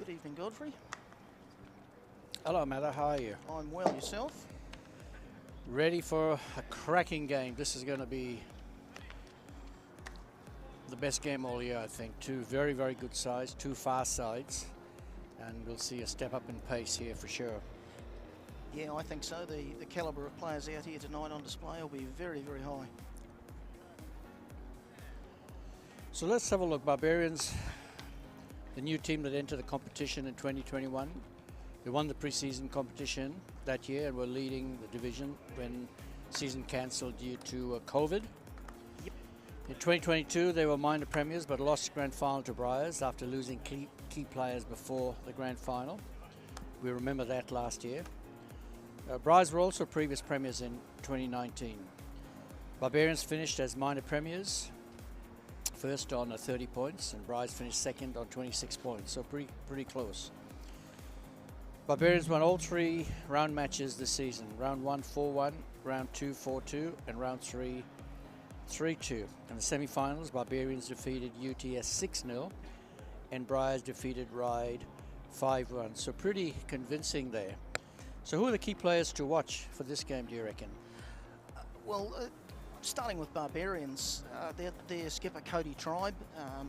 Good evening, Godfrey. Hello, Mather. How are you? I'm well. Yourself? Ready for a cracking game. This is going to be the best game all year, I think. Two very, very good sides, two fast sides, and we'll see a step up in pace here for sure. Yeah, I think so. The calibre of players out here tonight on display will be very, very high. So let's have a look. Barbarians, the new team that entered the competition in 2021. They won the pre-season competition that year and were leading the division when season cancelled due to COVID. Yep. In 2022, they were minor premiers but lost the grand final to Briars after losing key players before the grand final. We remember that last year. Briars were also previous premiers in 2019. Barbarians finished as minor premiers, first on 30 points, and Briars finished second on 26 points, so pretty close. Barbarians won all three round matches this season. Round 1, 4-1, round 2, 4-2, and round 3, 3-2. In the semi-finals, Barbarians defeated UTS 6-0, and Briars defeated Ryde 5-1. So pretty convincing there. So who are the key players to watch for this game, do you reckon? Starting with Barbarians, their skipper Cody Tribe,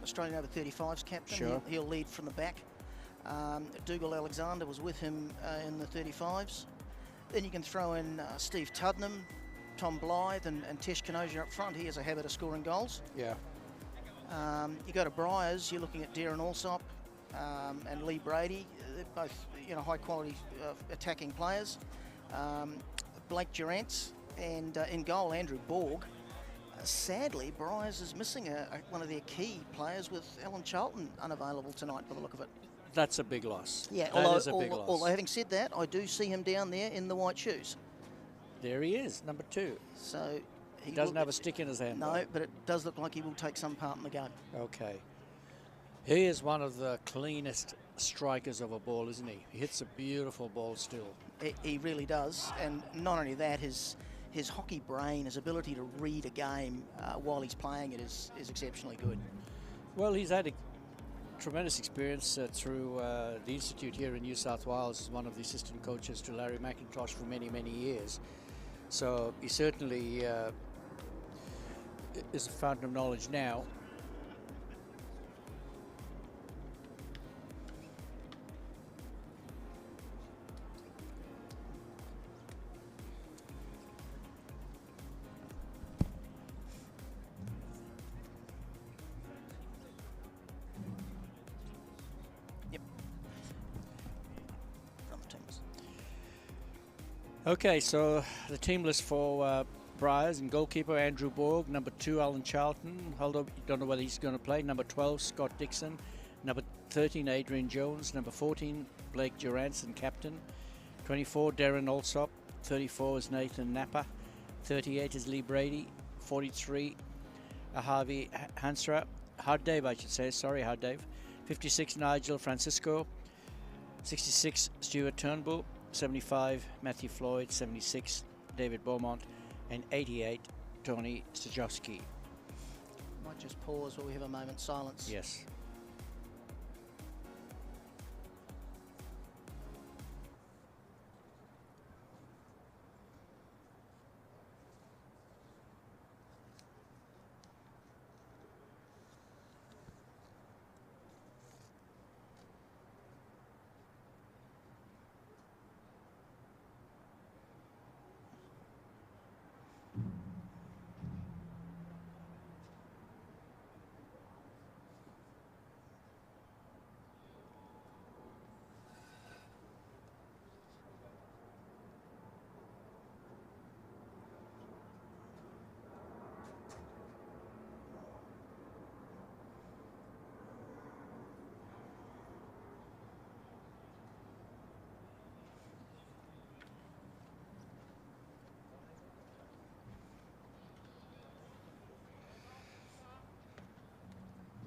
Australian over 35s captain. Sure. He'll lead from the back. Dougal Alexander was with him in the 35s. Then you can throw in Steve Tuddenham, Tom Blythe and Tesh Kanosia up front. He has a habit of scoring goals. Yeah. You go to Briars, you're looking at Darren Alsop and Lee Brady. They're both high quality attacking players. Blake Durrance and in goal Andrew Borg. Sadly, Briars is missing one of their key players with Alan Charlton unavailable tonight by the look of it. That's a big loss. Yeah, that is a big loss. Although having said that, I do see him down there in the white shoes. There he is, number 2. So he doesn't have a stick in his hand. No, but it does look like he will take some part in the game. Okay. He is one of the cleanest strikers of a ball, isn't he? He hits a beautiful ball still. He really does. And not only that, his hockey brain, his ability to read a game while he's playing it is exceptionally good. Well, he's had a tremendous experience through the Institute here in New South Wales as one of the assistant coaches to Larry McIntosh for many, many years. So he certainly is a fountain of knowledge now. Okay, so the team list for Briars: and goalkeeper Andrew Borg, number 2 Alan Charlton, don't know whether he's going to play, number 12 Scott Dixon, number 13 Adrian Jones, number 14 Blake Durrance and captain, 24 Darren Alsop, 34 is Nathan Napper, 38 is Lee Brady, 43 Harvey Hansra, Hard Dave 56 Nigel Francisco, 66 Stuart Turnbull, 75 Matthew Floyd, 76 David Beaumont, and 88 Tony Stajowski. Might just pause while we have a moment's silence. Yes.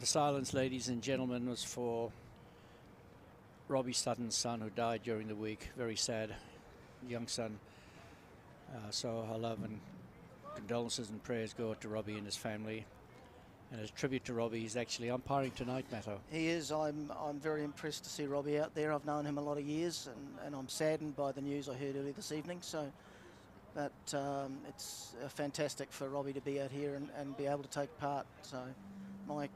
The silence, ladies and gentlemen, was for Robbie Sutton's son, who died during the week. Very sad, young son. So our love and condolences and prayers go to Robbie and his family. And as a tribute to Robbie, he's actually umpiring tonight, Matto. He is. I'm very impressed to see Robbie out there. I've known him a lot of years, and I'm saddened by the news I heard earlier this evening. So, but it's fantastic for Robbie to be out here and be able to take part. So, my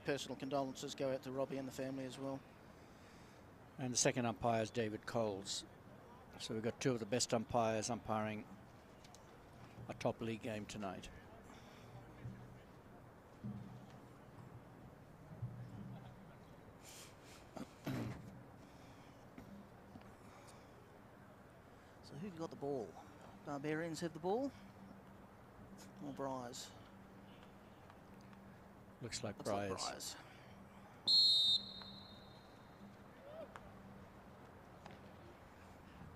personal condolences go out to Robbie and the family as well. And the second umpire is David Coles. So we've got two of the best umpires umpiring a top league game tonight. So who've got the ball? Barbarians have the ball? Or Briars? Looks like Looks Briars. like Briars.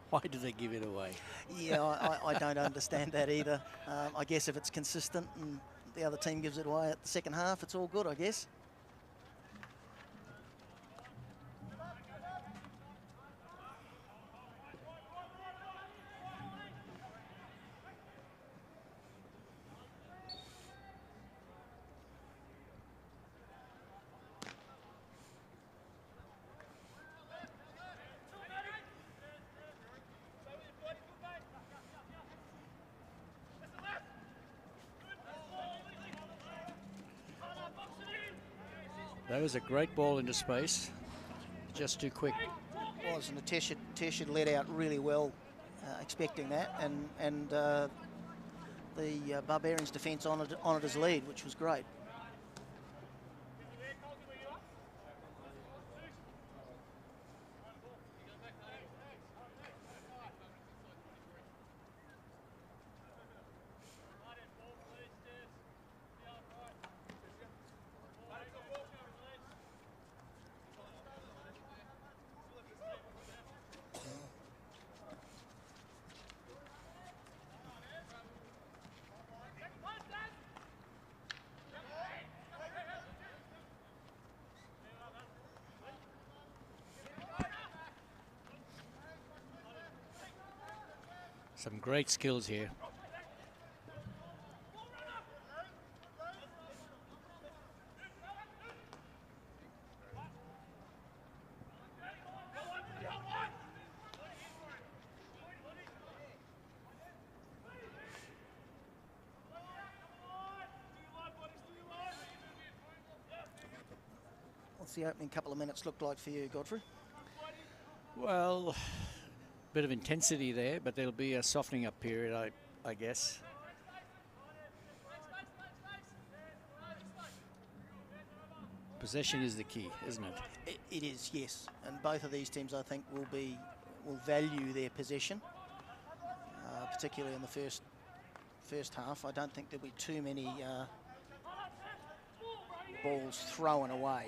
Why do they give it away? Yeah, I don't understand that either. I guess if it's consistent and the other team gives it away at the second half, it's all good, I guess. That was a great ball into space. Just too quick. It was, and Tesh had led out really well, expecting that, and the Barbarians' defence honoured his lead, which was great. Some great skills here. What's the opening couple of minutes look like for you, Godfrey? Well, bit of intensity there, but there'll be a softening up period, I guess. Possession is the key, isn't it? It is, yes. And both of these teams, I think, will value their possession, particularly in the first half. I don't think there'll be too many balls thrown away.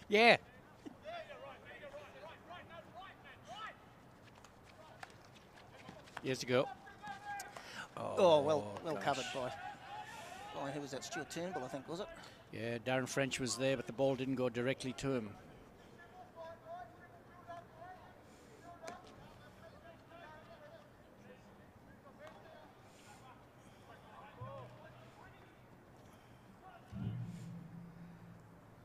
Yeah. Years to go. Oh, well gosh. covered by who was that? Stuart Turnbull, I think, was it? Yeah, Darren French was there, but the ball didn't go directly to him.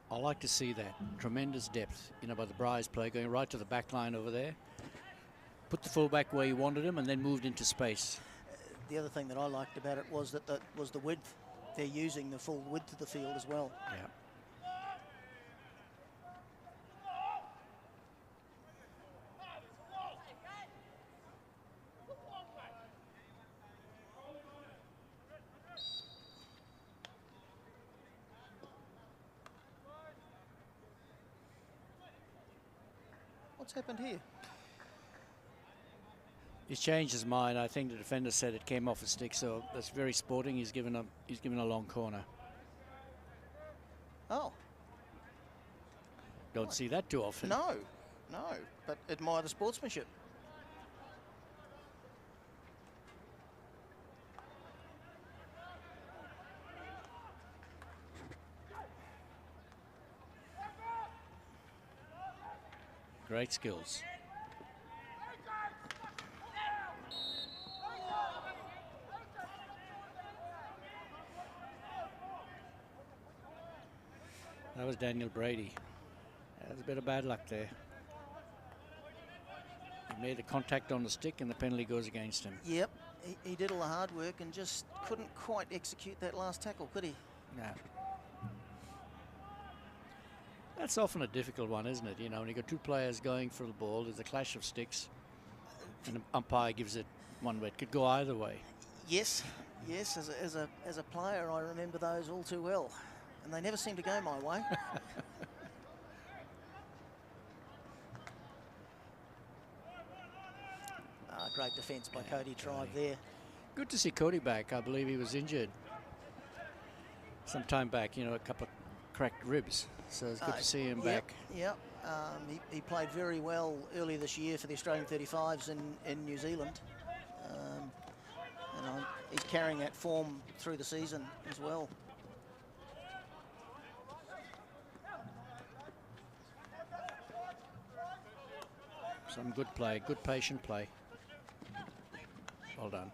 I like to see that tremendous depth, you know, by the Briars play, going right to the back line over there. Put the fullback where he wanted him, and then moved into space. The other thing that I liked about it was that was the width. They're using the full width of the field as well. Yeah. What's happened here? He's changed his mind. I think the defender said it came off a stick, so that's very sporting. He's given a long corner. Oh. Don't see that too often. No, but admire the sportsmanship. Great skills. That was Daniel Brady. There's a bit of bad luck there. He made the contact on the stick and the penalty goes against him. Yep, he did all the hard work and just couldn't quite execute that last tackle, could he? No. That's often a difficult one, isn't it? You know, when you've got two players going for the ball, there's a clash of sticks, and the umpire gives it one way. It could go either way. Yes, yes. As a player, I remember those all too well, and they never seem to go my way. Great defence by Cody Tribe there. Good to see Cody back. I believe he was injured some time back. You know, a couple of cracked ribs. So it's good to see him back. Yep. He played very well earlier this year for the Australian 35s in New Zealand. And he's carrying that form through the season as well. Some good play, good patient play. Well done.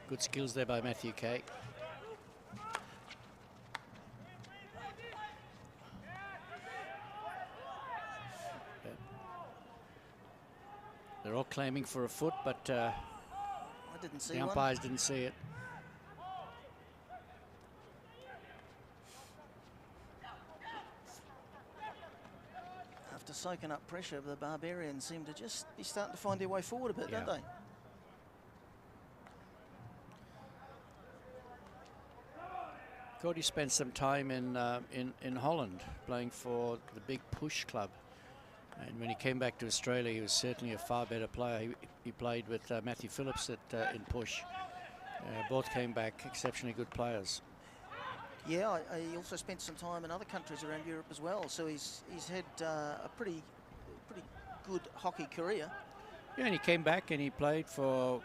Good skills there by Matthew Kay. They're all claiming for a foot, but I didn't see the umpires didn't see it. After soaking up pressure, the Barbarians seem to just be starting to find their way forward a bit, don't they? Cody spent some time in Holland playing for the Big Push club. And when he came back to Australia, he was certainly a far better player. He played with Matthew Phillips in Push. Both came back exceptionally good players. Yeah, he also spent some time in other countries around Europe as well. So he's had a pretty good hockey career. Yeah, and he came back and he played for.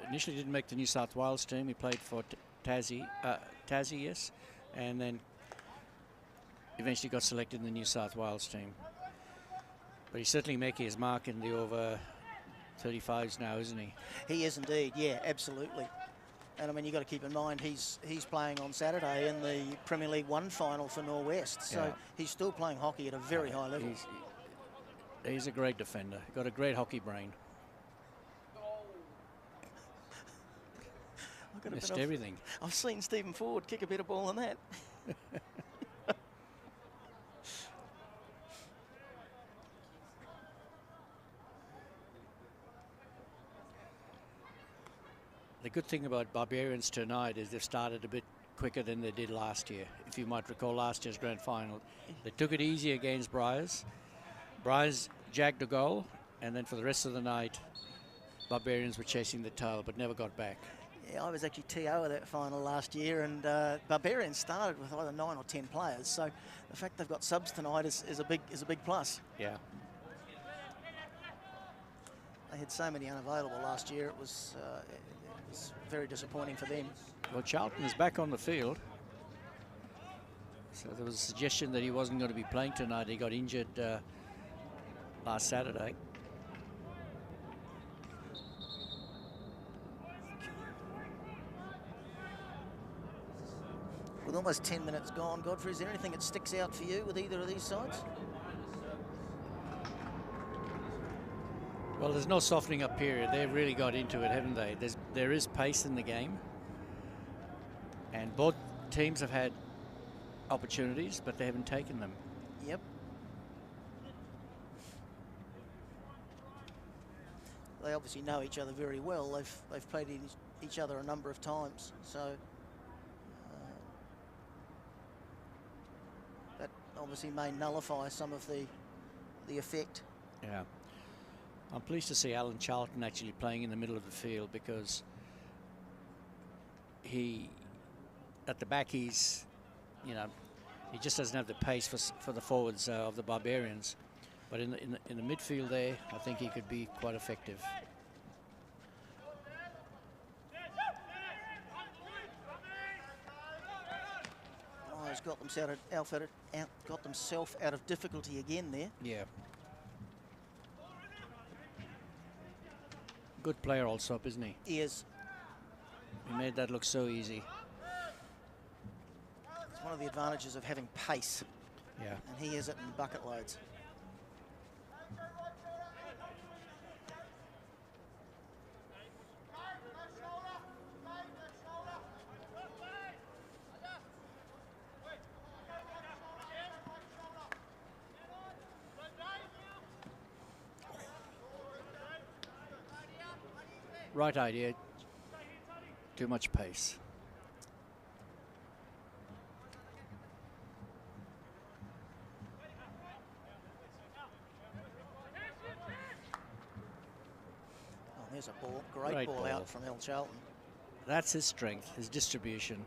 Initially, didn't make the New South Wales team. He played for Tassie, yes, and then eventually got selected in the New South Wales team. But he's certainly making his mark in the over 35s now, isn't he? He is indeed, yeah, absolutely. And I mean, you've got to keep in mind he's playing on Saturday in the Premier League 1 final for Norwest. So he's still playing hockey at a very high level. He's a great defender. Got a great hockey brain. Missed everything. I've seen Stephen Ford kick a better ball than that. The good thing about Barbarians tonight is they've started a bit quicker than they did last year. If you might recall last year's grand final, they took it easy against Briars. Briars jagged a goal, and then for the rest of the night, Barbarians were chasing the tail but never got back. Yeah, I was actually TO of that final last year, and Barbarians started with either 9 or 10 players. So the fact they've got subs tonight is a big plus. Yeah. They had so many unavailable last year. It was very disappointing for them. Well, Charlton is back on the field. So there was a suggestion that he wasn't going to be playing tonight. He got injured last Saturday. With almost 10 minutes gone, Godfrey, is there anything that sticks out for you with either of these sides? Well, there's no softening up period. They've really got into it, haven't they? There is pace in the game. And both teams have had opportunities, but they haven't taken them. Yep. They obviously know each other very well. They've played each other a number of times. So that obviously may nullify some of the effect. Yeah. I'm pleased to see Alan Charlton actually playing in the middle of the field, because at the back he just doesn't have the pace for the forwards of the Barbarians, But in the midfield there, I think he could be quite effective. Briars got themselves out of difficulty again there. Yeah. Good player, Alsop, isn't he? He is. He made that look so easy. It's one of the advantages of having pace. Yeah. And he has it in bucket loads. Right idea. Too much pace. Oh, there's a ball. Great ball out from El Charlton. That's his strength, his distribution.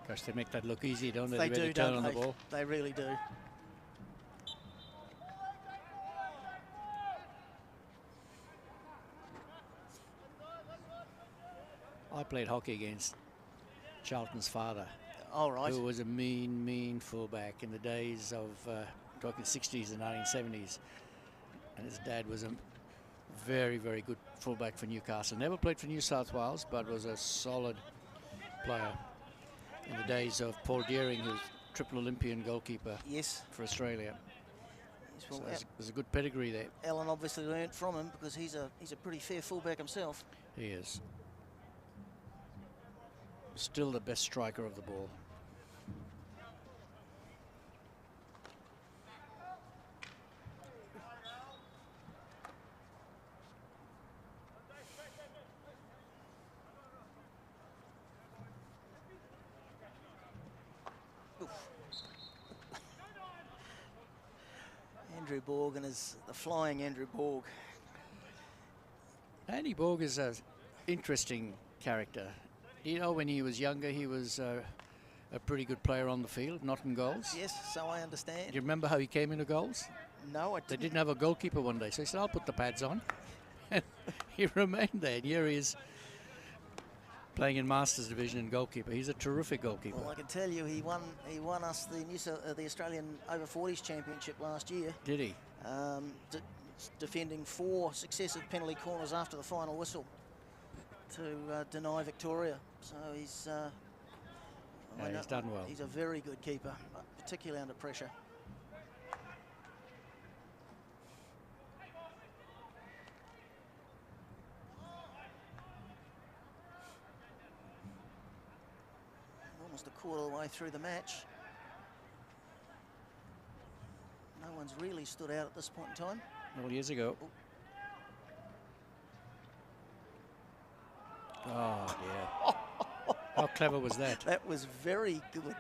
Gosh, they make that look easy, don't they? They do, turn don't on they? The ball. They really do. I played hockey against Charlton's father. All right. Who was a mean fullback in the days of, talking 60s and 1970s. And his dad was a very good fullback for Newcastle. Never played for New South Wales, but was a solid player in the days of Paul Deering, who's triple Olympian goalkeeper. Yes. For Australia. Yes, well, so there's a good pedigree there. Alan obviously learnt from him because he's a pretty fair fullback himself. He is. Still the best striker of the ball. Andrew Borg and the flying Andrew Borg. Andy Borg is an interesting character. You know, when he was younger, he was a pretty good player on the field, not in goals. Yes, so I understand. Do you remember how he came into goals? No, I didn't. They didn't have a goalkeeper one day, so he said, I'll put the pads on. And he remained there. And here he is playing in Masters Division and goalkeeper. He's a terrific goalkeeper. Well, I can tell you, he won us the Australian over 40s championship last year. Did he? Defending 4 successive penalty corners after the final whistle to deny Victoria. So he's done well. He's a very good keeper, particularly under pressure. Almost a quarter of the way through the match. No one's really stood out at this point in time. All years ago. Oh, yeah. How clever was that? That was very good.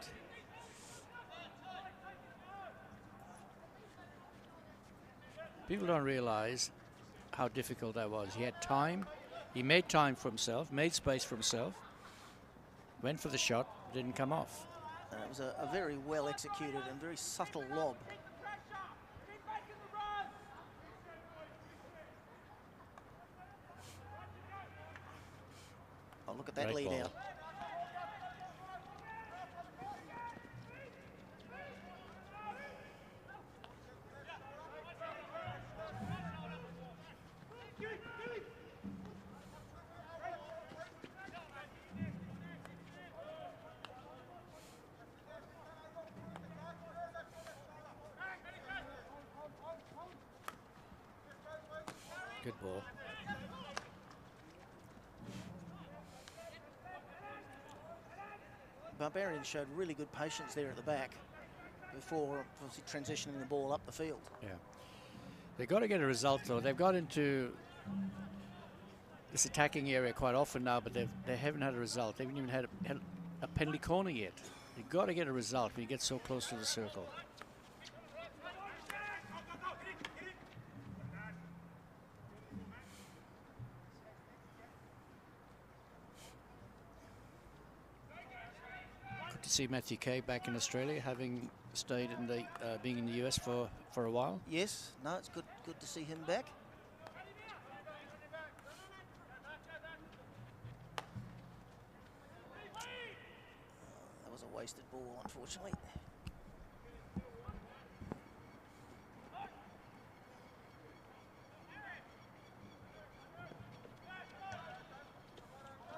People don't realize how difficult that was. He had time. He made time for himself, made space for himself, went for the shot, didn't come off. It was a very well executed and very subtle lob. Oh, look at that lead out. Good ball. Barbarians showed really good patience there at the back before obviously transitioning the ball up the field. Yeah. They've got to get a result, though. They've got into this attacking area quite often now, but they haven't had a result. They haven't even had a penalty corner yet. You've got to get a result when you get so close to the circle. Good to see Matthew Kay back in Australia, having stayed in the being in the US for a while. Yes, no, it's good to see him back. That was a wasted ball, unfortunately.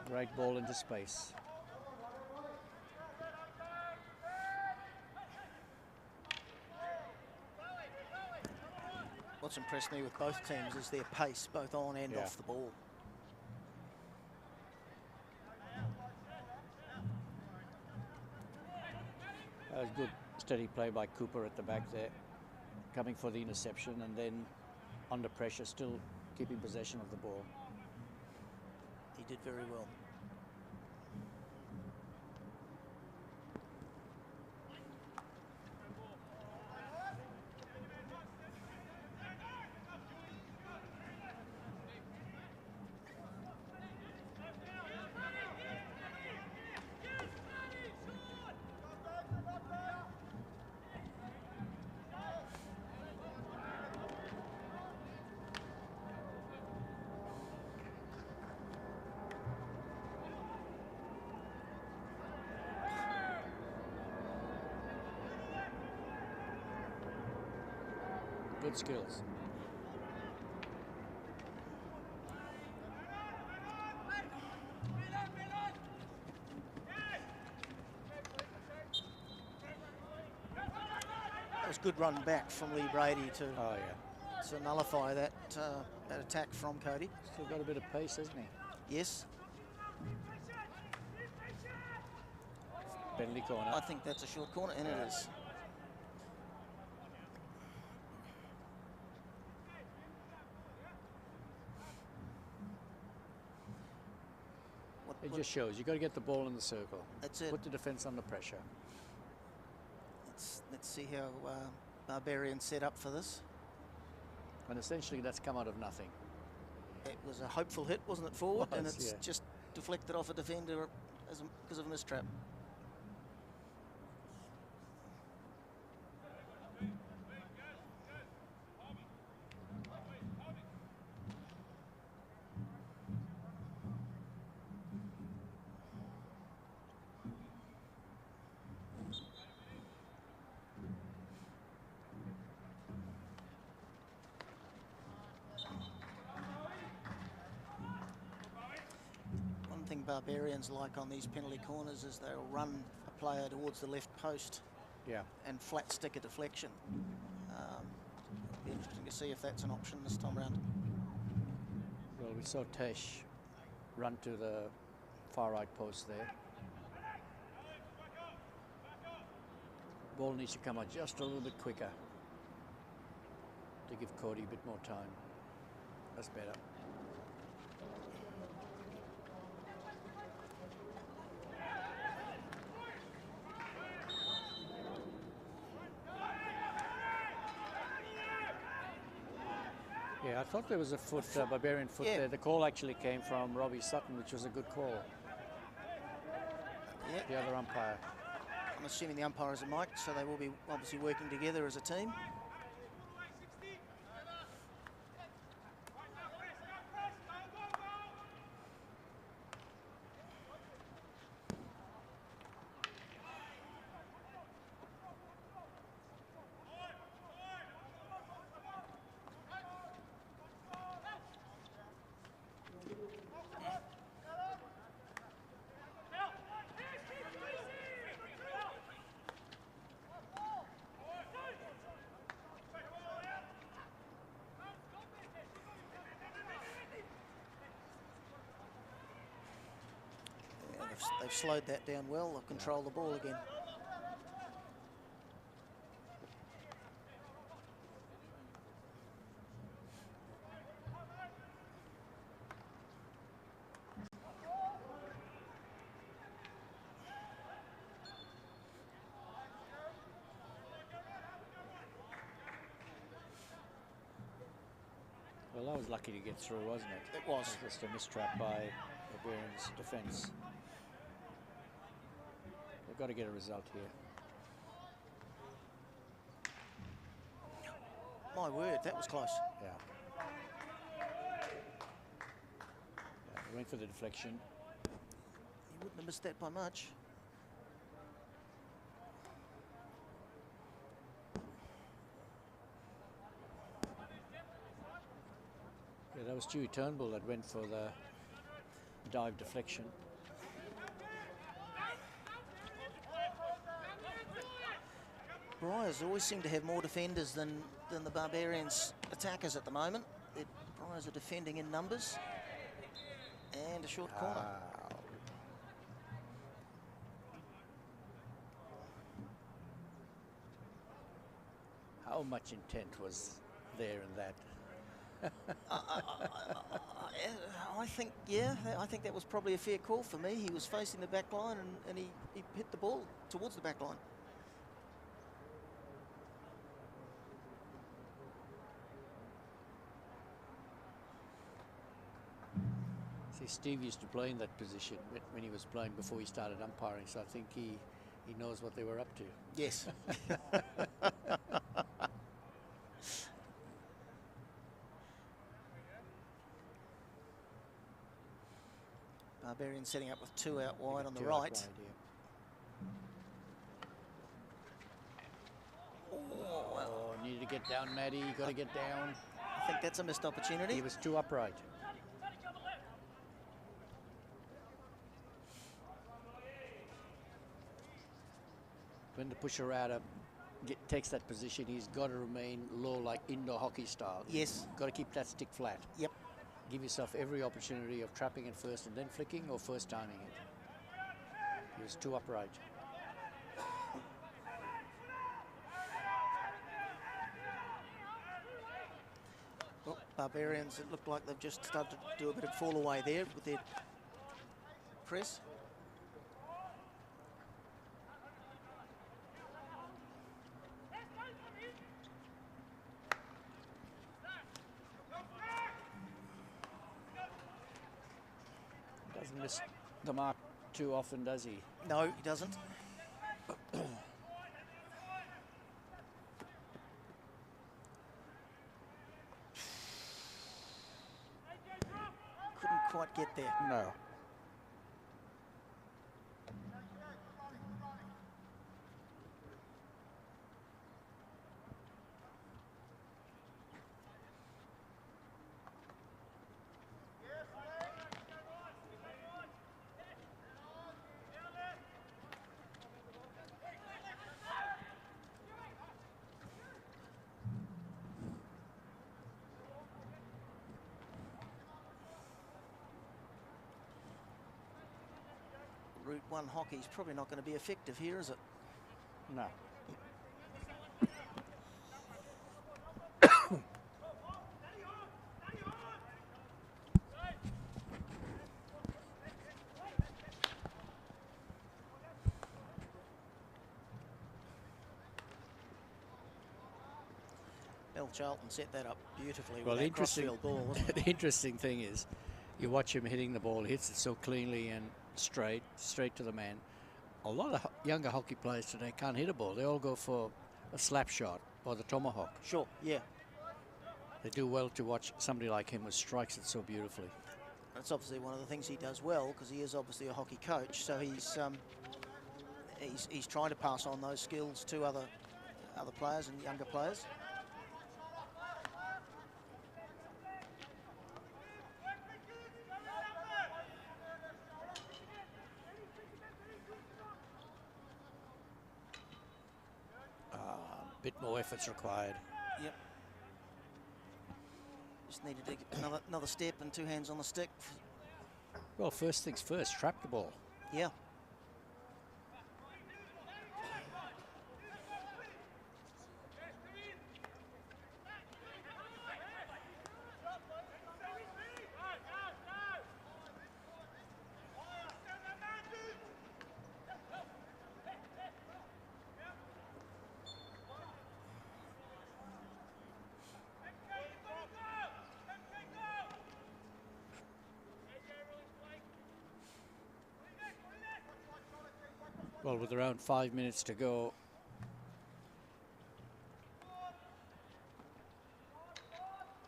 Great ball into space. What's impressed me with both teams is their pace, both on and off the ball. That was good, steady play by Cooper at the back there, coming for the interception and then under pressure, still keeping possession of the ball. He did very well. Good skills. That was good run back from Lee Brady to nullify that that attack from Cody. Still got a bit of pace, hasn't he? Yes. Penalty corner. I think that's a short corner, and it is. It just shows you've got to get the ball in the circle. That's it. Put the defence under pressure. Let's see how Barbarians set up for this. And essentially that's come out of nothing. It was a hopeful hit, wasn't it, forward? And it's just deflected off a defender because of a mistrap. Barbarians like on these penalty corners is they'll run a player towards the left post and flat stick a deflection. It'll be interesting to see if that's an option this time around. Well, we saw Tesh run to the far right post there. Ball needs to come out just a little bit quicker to give Cody a bit more time. That's better. Yeah, I thought there was a foot, Barbarian foot there. The call actually came from Robbie Sutton, which was a good call. The other umpire. I'm assuming the umpires are mic'd, so they will be obviously working together as a team. They've slowed that down well. They'll control the ball again. Well, that was lucky to get through, wasn't it? It was. It was just a mistrap by Barbarians' defence. They've got to get a result here. My word, that was close. Yeah. They went for the deflection. You wouldn't have missed that by much. Yeah, that was Stewie Turnbull that went for the dive deflection. Briars always seem to have more defenders than the Barbarians attackers at the moment. Briars are defending in numbers. And a short corner. How much intent was there in that? I think, yeah, I think that was probably a fair call for me. He was facing the back line and he hit the ball towards the back line. See, Steve used to play in that position when he was playing before he started umpiring, so I think he knows what they were up to. Yes. Barbarians setting up with 2 out wide on the right. Oh, needed to get down, Maddie. Got to get down. I think that's a missed opportunity. He was too upright. When the pusher outer takes that position, he's got to remain low, like indoor hockey style. Yes. Got to keep that stick flat. Yep. Give yourself every opportunity of trapping it first and then flicking, or first timing it. He was too upright. Well, Barbarians, it looked like they've just started to do a bit of fall away there with their press. Doesn't miss the mark too often, does he? No, he doesn't. Couldn't quite get there. No. Route 1 hockey is probably not going to be effective here, is it? No. Charlton set that up beautifully. Well, with that interesting crossfield ball, wasn't it? The interesting thing is, you watch him hitting the ball, he hits it so cleanly and straight to the man. A lot of younger hockey players today can't hit a ball. They all go for a slap shot or the tomahawk. Sure, yeah. They do well to watch somebody like him who strikes it so beautifully. That's obviously one of the things he does well, because he is obviously a hockey coach. So he's trying to pass on those skills to other players and younger players. Bit more effort's required. Yep. Just needed to get another step and 2 hands on the stick. Well, first things first, trap the ball. Yeah. Well, with around 5 minutes to go,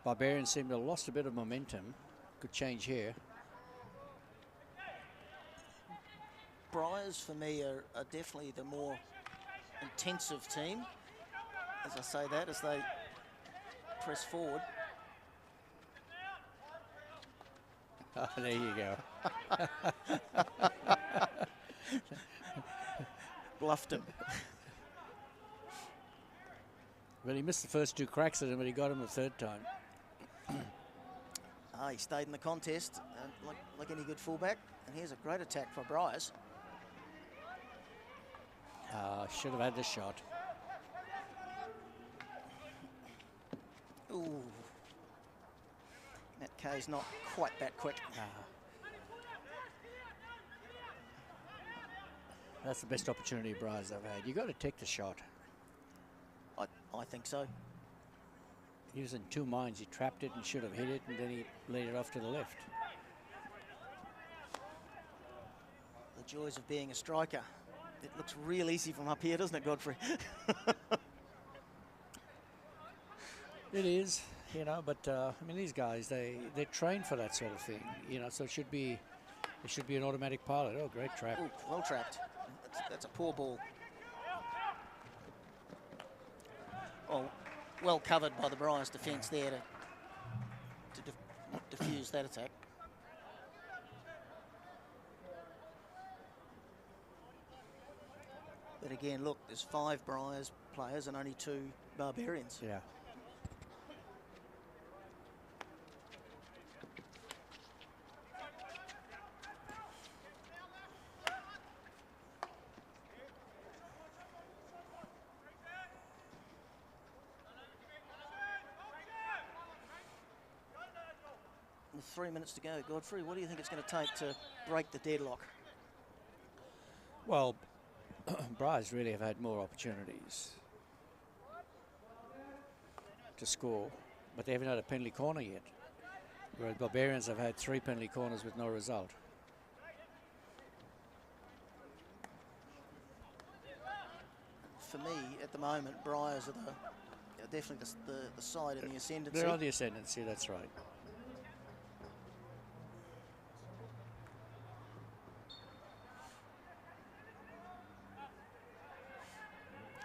Barbarians seem to have lost a bit of momentum. Could change here. Briars, for me, are definitely the more intensive team, as I say that, as they press forward. Oh, there you go. Bluffed him. Well, he missed the first 2 cracks at him, but he got him the 3rd time. He stayed in the contest like any good fullback. And here's a great attack for Briars. Should have had the shot. Ooh. Matt Kay's not quite that quick. That's the best opportunity Briars have had. You got to take the shot. I think so. He was in 2 minds. He trapped it and should have hit it, and then he laid it off to the left. The joys of being a striker. It looks real easy from up here, doesn't it, Godfrey? It is, you know, but I mean, these guys, they train for that sort of thing, you know, so it should be an automatic pilot. Oh, great trap. Ooh, well trapped. That's a poor ball. Oh, well covered by the Briars defence there to diffuse that attack. But again, look, there's 5 Briars players and only 2 Barbarians. Yeah. With 3 minutes to go, Godfrey, what do you think it's going to take to break the deadlock? Well, Briars really have had more opportunities to score, but they haven't had a penalty corner yet, whereas Barbarians have had 3 penalty corners with no result. For me, at the moment, Briars are definitely the side in the ascendancy. They're on the ascendancy, that's right.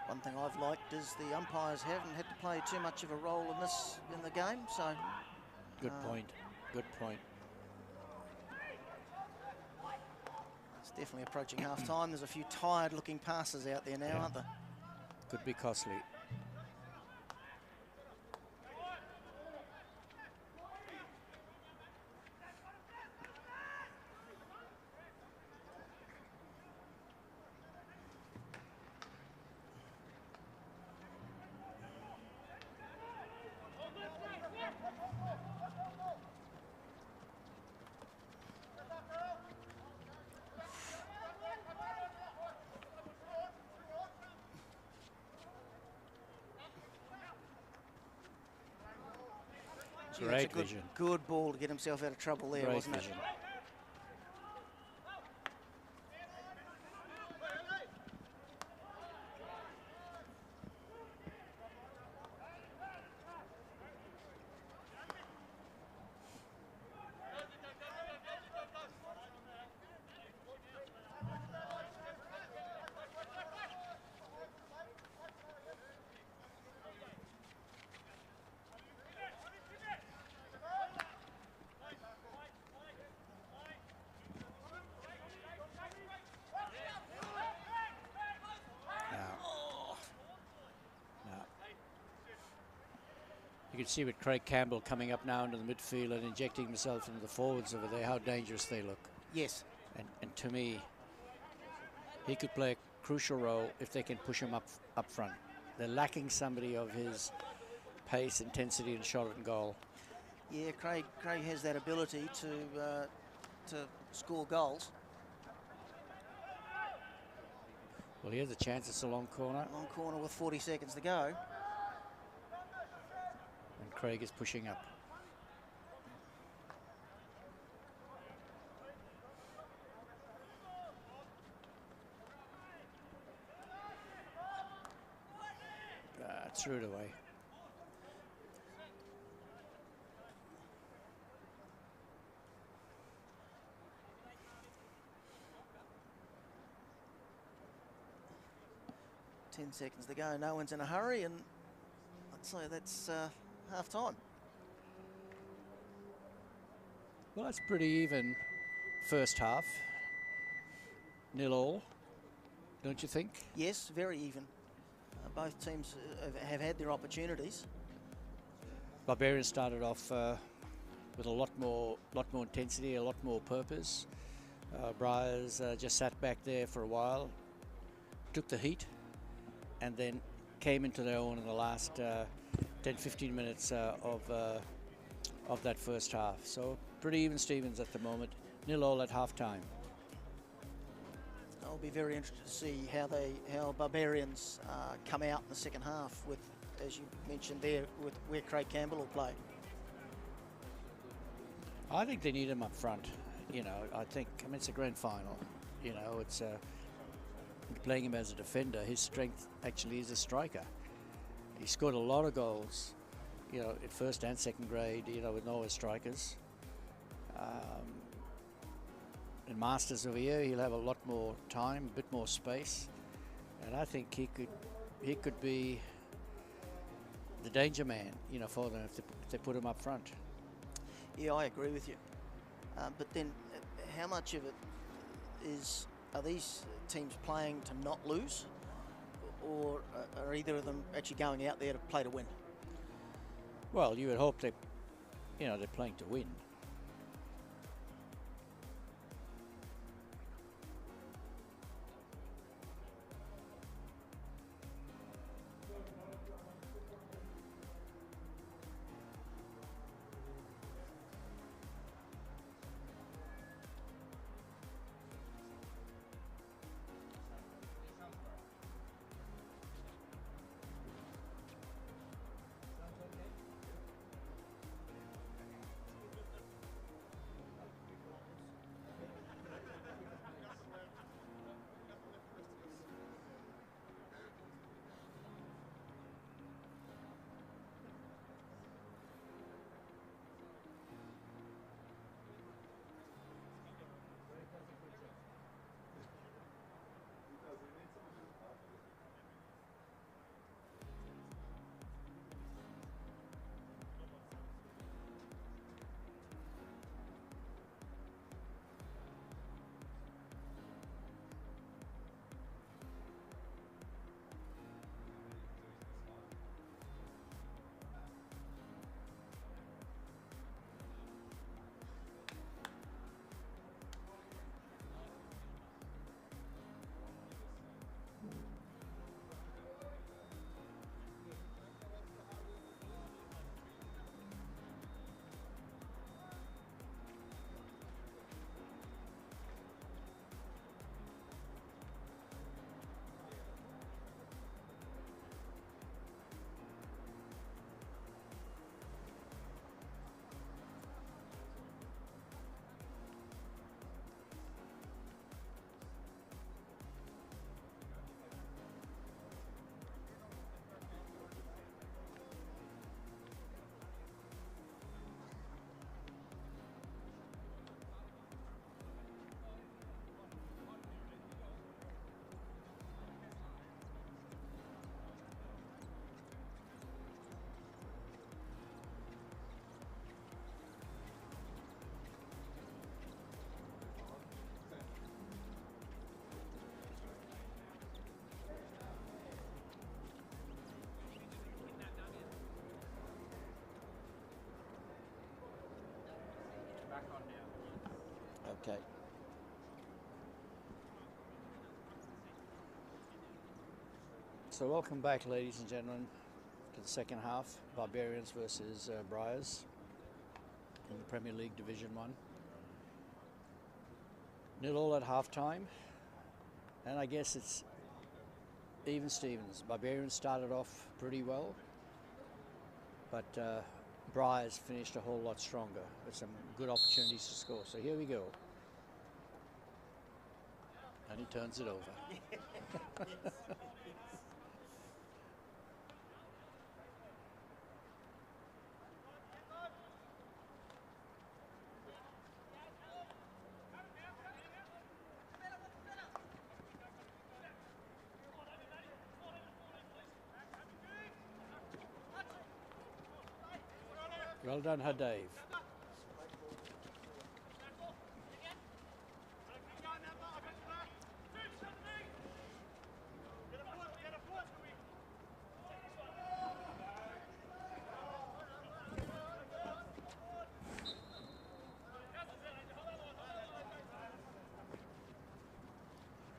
One thing I've liked is the umpires haven't had to play too much of a role in the game. So good point. Good point. It's definitely approaching half time. There's a few tired-looking passes out there now, aren't there? Could be costly. Great vision. Good ball to get himself out of trouble there, wasn't it? You can see with Craig Campbell coming up now into the midfield and injecting himself into the forwards over there, how dangerous they look. Yes. And to me, he could play a crucial role if they can push him up front. They're lacking somebody of his pace, intensity, and shot at goal. Yeah, Craig has that ability to score goals. Well, here's a chance. It's a long corner. Long corner with 40 seconds to go. And Craig is pushing up. threw it away. Ten seconds to go. No one's in a hurry, and I'd say that's half time. Well, that's pretty even first half. 0-0, don't you think? Yes, very even. Both teams have had their opportunities. Barbarians started off with a lot more intensity, a lot more purpose. Briars just sat back there for a while, took the heat, and then came into their own in the last 10-15 minutes of that first half. So pretty even Stevens at the moment. 0-0 at half time. I'll be very interested to see how Barbarians come out in the second half with, as you mentioned there, with where Craig Campbell will play. I think they need him up front. You know, I mean, it's a grand final. You know, it's playing him as a defender. His strength actually is a striker. He scored a lot of goals, you know, at first and second grade, you know, with no other strikers. In Masters over here, he'll have a lot more time, a bit more space, and I think he could be the danger man, you know, for them if they put him up front. Yeah, I agree with you. But then, how much of it are these teams playing to not lose, or are either of them actually going out there to play to win? Well, you would hope they're playing to win. Okay. So welcome back, ladies and gentlemen, to the second half. Barbarians versus Briars in the Premier League Division 1. 0-0 at half time, and I guess it's even Stevens. Barbarians started off pretty well, but Briars finished a whole lot stronger with some good opportunities to score. So here we go. And he turns it over. Well done, Dave.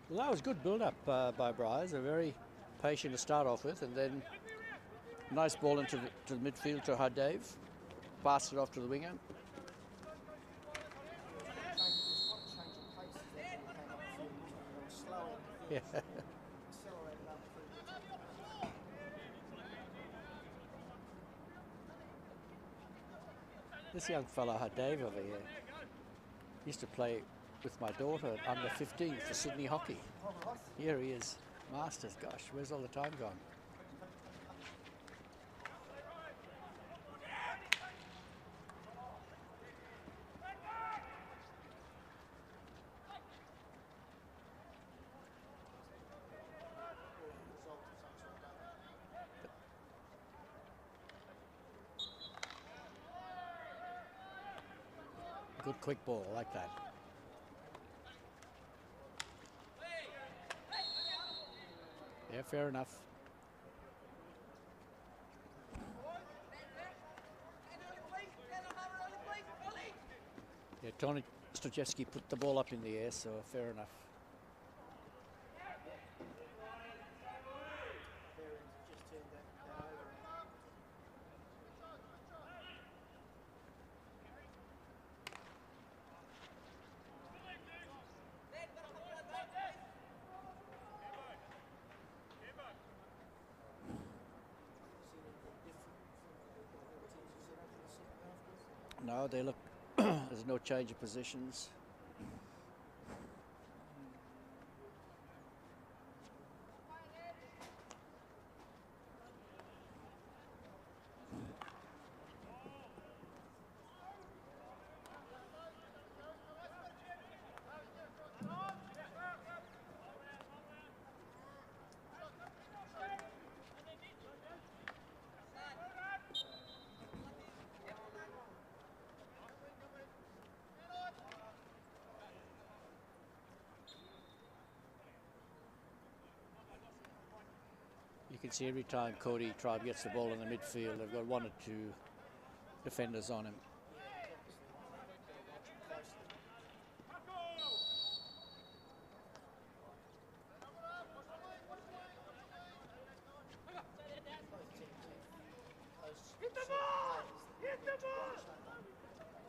Well, that was good build-up by Briars. They're very patient to start off with, and then nice ball into the midfield to Dave. Passed it off to the winger. Yeah. This young fella, Dave over here, used to play with my daughter at under 15 for Sydney Hockey. Here he is, Masters. Gosh, where's all the time gone? Good quick ball, I like that. Yeah, fair enough. Yeah, Tony Stojewski put the ball up in the air, so fair enough. No, they look, there's no change of positions. You can see every time Cody Tribe gets the ball in the midfield, they've got one or two defenders on him.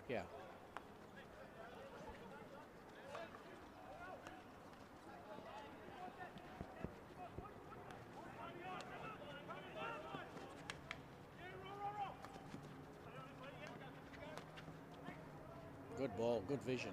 Yeah. Good ball, good vision.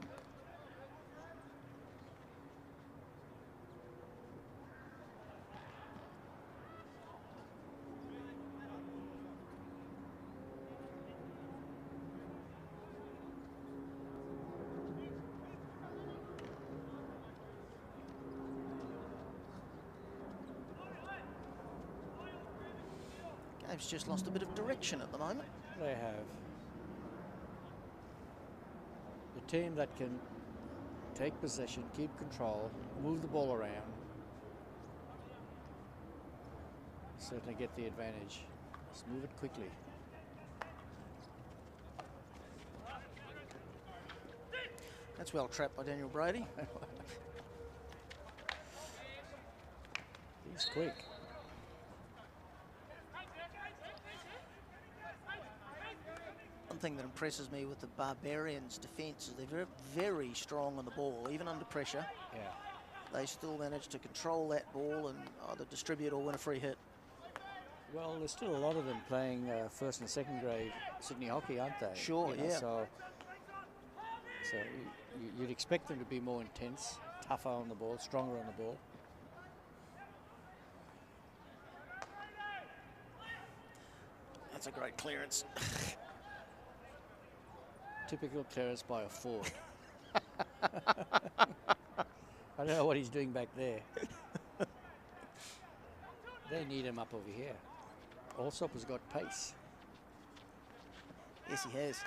Game's just lost a bit of direction at the moment. They have. The team that can take possession, keep control, move the ball around, certainly get the advantage. Just move it quickly. That's well trapped by Daniel Brady. He's quick. One thing that impresses me with the Barbarians' defence is they're very, very strong on the ball, even under pressure. Yeah. They still manage to control that ball and either distribute or win a free hit. Well, there's still a lot of them playing first and second grade Sydney hockey, aren't they? Sure, you know, yeah. So you'd expect them to be more intense, tougher on the ball, stronger on the ball. That's a great clearance. Typical clearance by a forward. I don't know what he's doing back there. They need him up over here. Allsop has got pace. Yes, he has.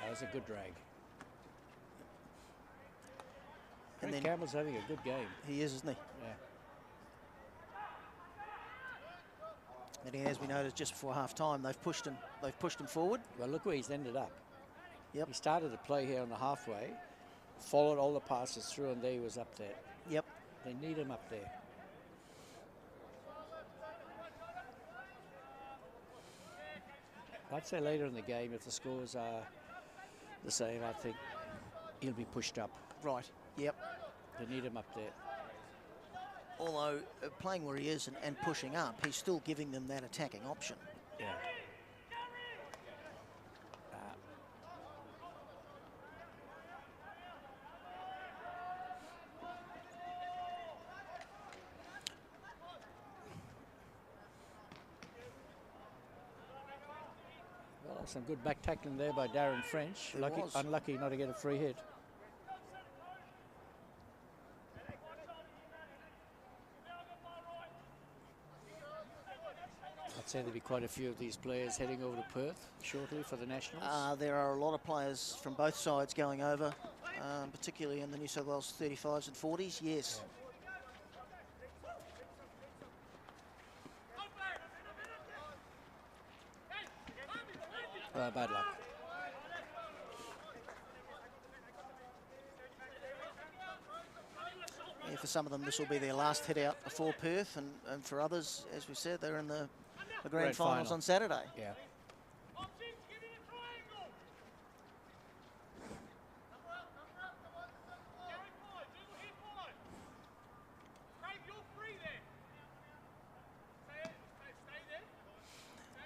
That was a good drag. And Greg then Campbell's having a good game. he is, isn't he? Yeah. And he has been noticed just before half time. They've pushed him forward. Well, look where he's ended up. Yep. He started the play here on the halfway, followed all the passes through, and there he was up there. Yep. They need him up there. I'd say later in the game, if the scores are the same, I think he'll be pushed up. Right. Yep. They need him up there. Although playing where he is and pushing up, he's still giving them that attacking option. Yeah. Well, some good back tackling there by Darren French. Unlucky not to get a free hit. I'd say there'll be quite a few of these players heading over to Perth shortly for the Nationals. There are a lot of players from both sides going over, particularly in the New South Wales 35s and 40s. Yes. Bad luck. Yeah, for some of them, this will be their last hit out before Perth, and for others, as we said, they're in the grand finals on Saturday. Yeah.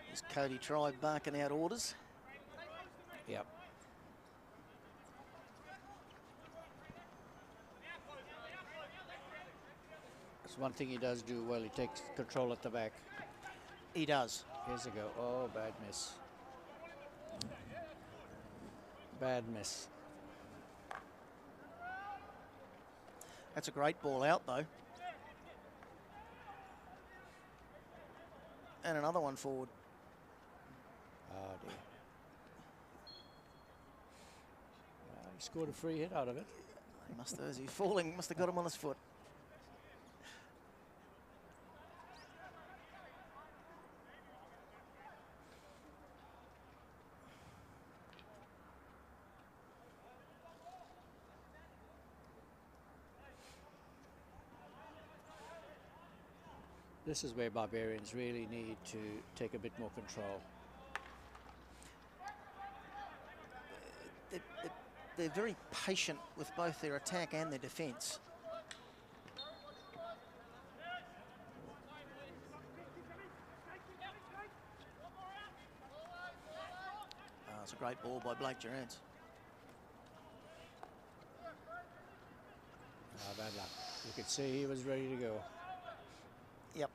There's Cody Tribe barking out orders. Yep. That's one thing he does do well. He takes control at the back. He does. Here's a go. Oh, bad miss. Bad miss. That's a great ball out, though. And another one forward. Oh, dear. He scored a free hit out of it. He must have, as he's falling, must have got him on his foot. This is where Barbarians really need to take a bit more control. They're very patient with both their attack and their defence. It's a great ball by Blake Durant. Bad luck. You could see he was ready to go. Yep.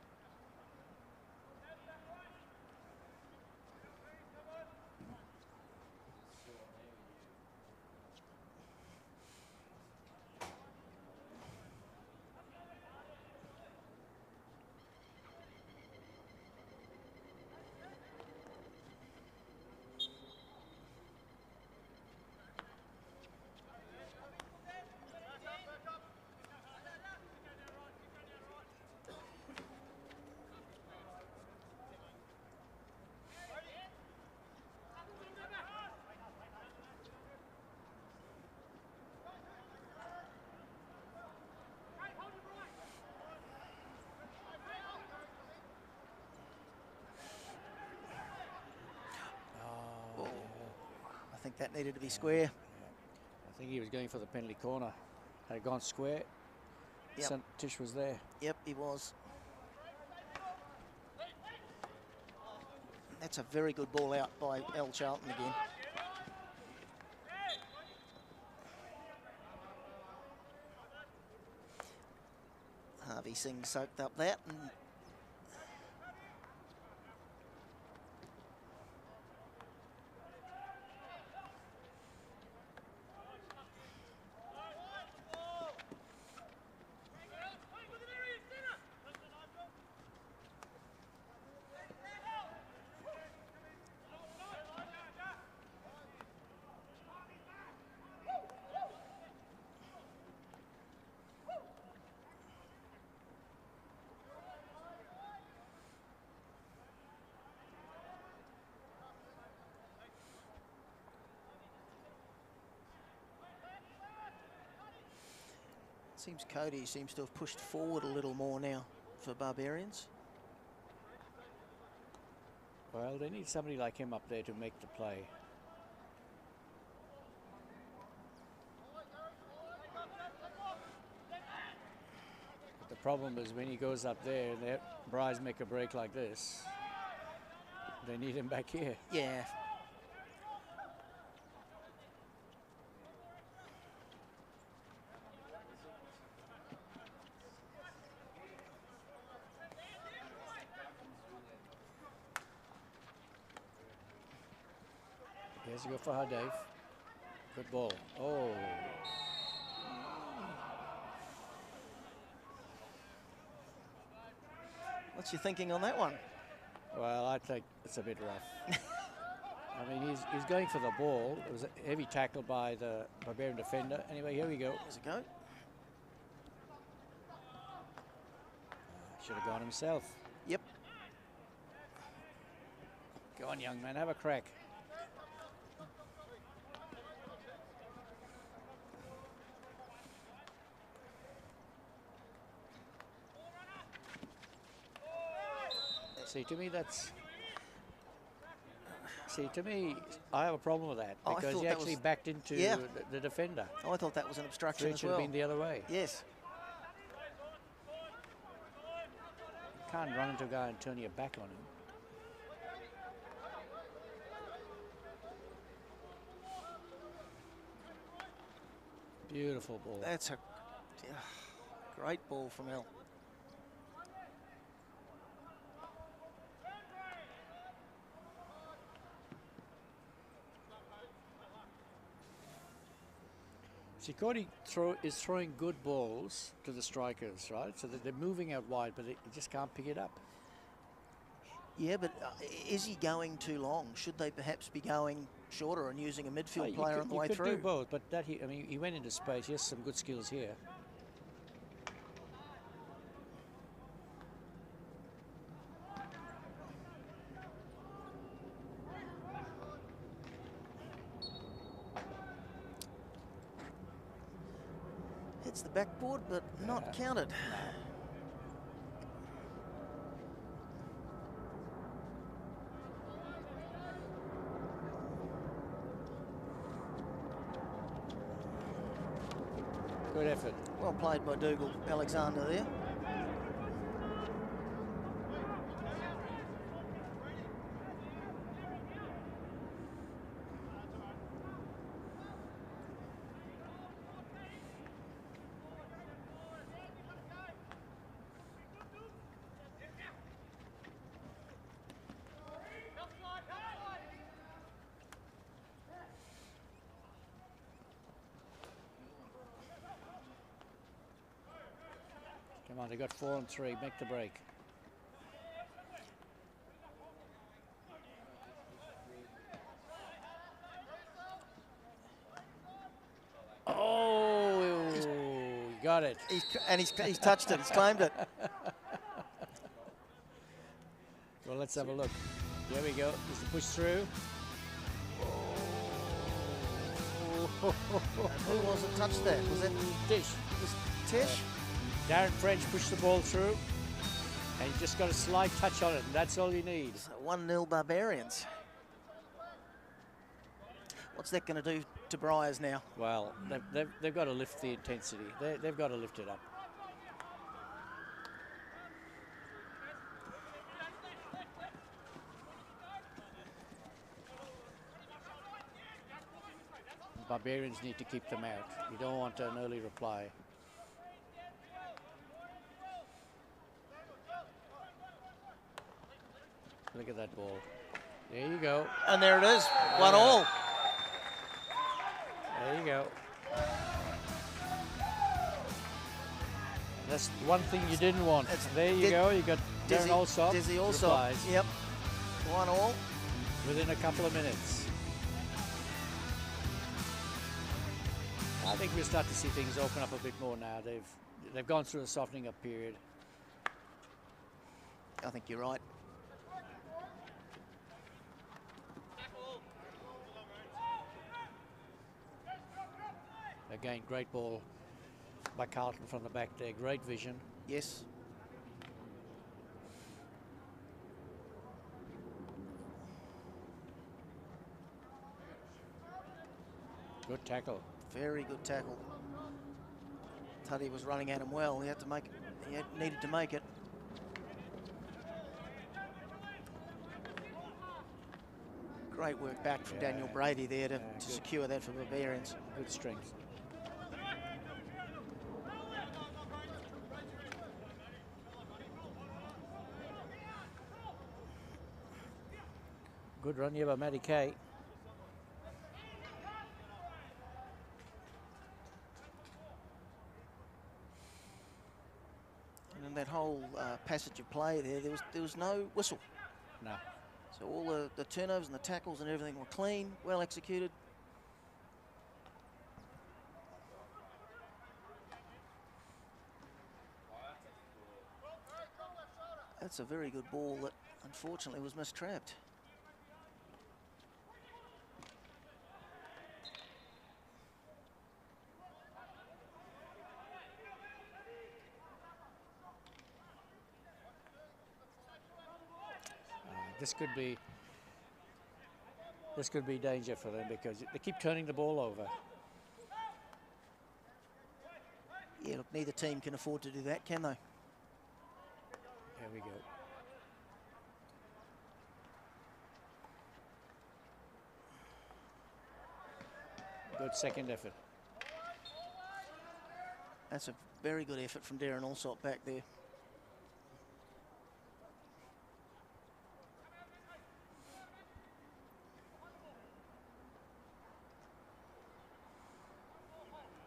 I think that needed to be square. I think he was going for the penalty corner. Had it gone square, Yep. Tish was there. Yep, he was. That's a very good ball out by Al Charlton again. Harvey Singh soaked up that. And Seems Cody seems to have pushed forward a little more now for Barbarians. Well, they need somebody like him up there to make the play. But the problem is when he goes up there and the Briars make a break like this, they need him back here. Yeah. Here's a go for her, Dave. Good ball. Oh. What's your thinking on that one? Well, I think it's a bit rough. I mean, he's going for the ball. It was a heavy tackle by the Barbarian defender. Anyway, here we go. There's a go. Should have gone himself. Yep. Go on, young man, have a crack. See, to me, that's... See, to me, I have a problem with that because he actually backed into the defender. Oh, I thought that was an obstruction as Should well. have been the other way. Yes. You can't run into a guy and turn your back on him. Beautiful ball. That's a great ball from El. See, Cody is throwing good balls to the strikers, right? So that they're moving out wide, but they just can't pick it up. Yeah, but is he going too long? Should they perhaps be going shorter and using a midfield player on the way through? You could do both, but I mean, he went into space. He has some good skills here. Hits the backboard, but not counted. Good effort. Well played by Dougal Alexander there. Come on, they got 4 and 3. Make the break. Oh, you got it. He's touched it. He's claimed it. Well, let's have a look. There we go. Just a push through. Who was it touched that? Was it Tish? It was Tish? Darren French pushed the ball through, and you just got a slight touch on it, and that's all you need. So 1-0 Barbarians. What's that going to do to Briars now? Well, they've got to lift the intensity. They've got to lift it up. Barbarians need to keep them out. You don't want an early reply. Look at that ball. There you go. And there it is. 1-1. There you go. That's one thing you didn't want. There you go. You got Darren Alsop. Dizzy Alsop. Yep. 1-1. Within a couple of minutes. I think we'll start to see things open up a bit more now. They've gone through a softening up period. I think you're right. Again, great ball. by Carlton from the back there. Great vision. Yes. Good tackle. Very good tackle. Tuddy was running at him well. He had to make it. Needed to make it. Great work back from Daniel Brady there to secure that for Barbarians. Good strength. Good run here by Matty Kay. And in that whole passage of play there was no whistle. No. So all the turnovers and the tackles and everything were clean, well executed. That's a very good ball that unfortunately was mistrapped. This could be danger for them because they keep turning the ball over. Yeah, look, neither team can afford to do that, can they? There we go. Good second effort. That's a very good effort from Darren Alsop back there.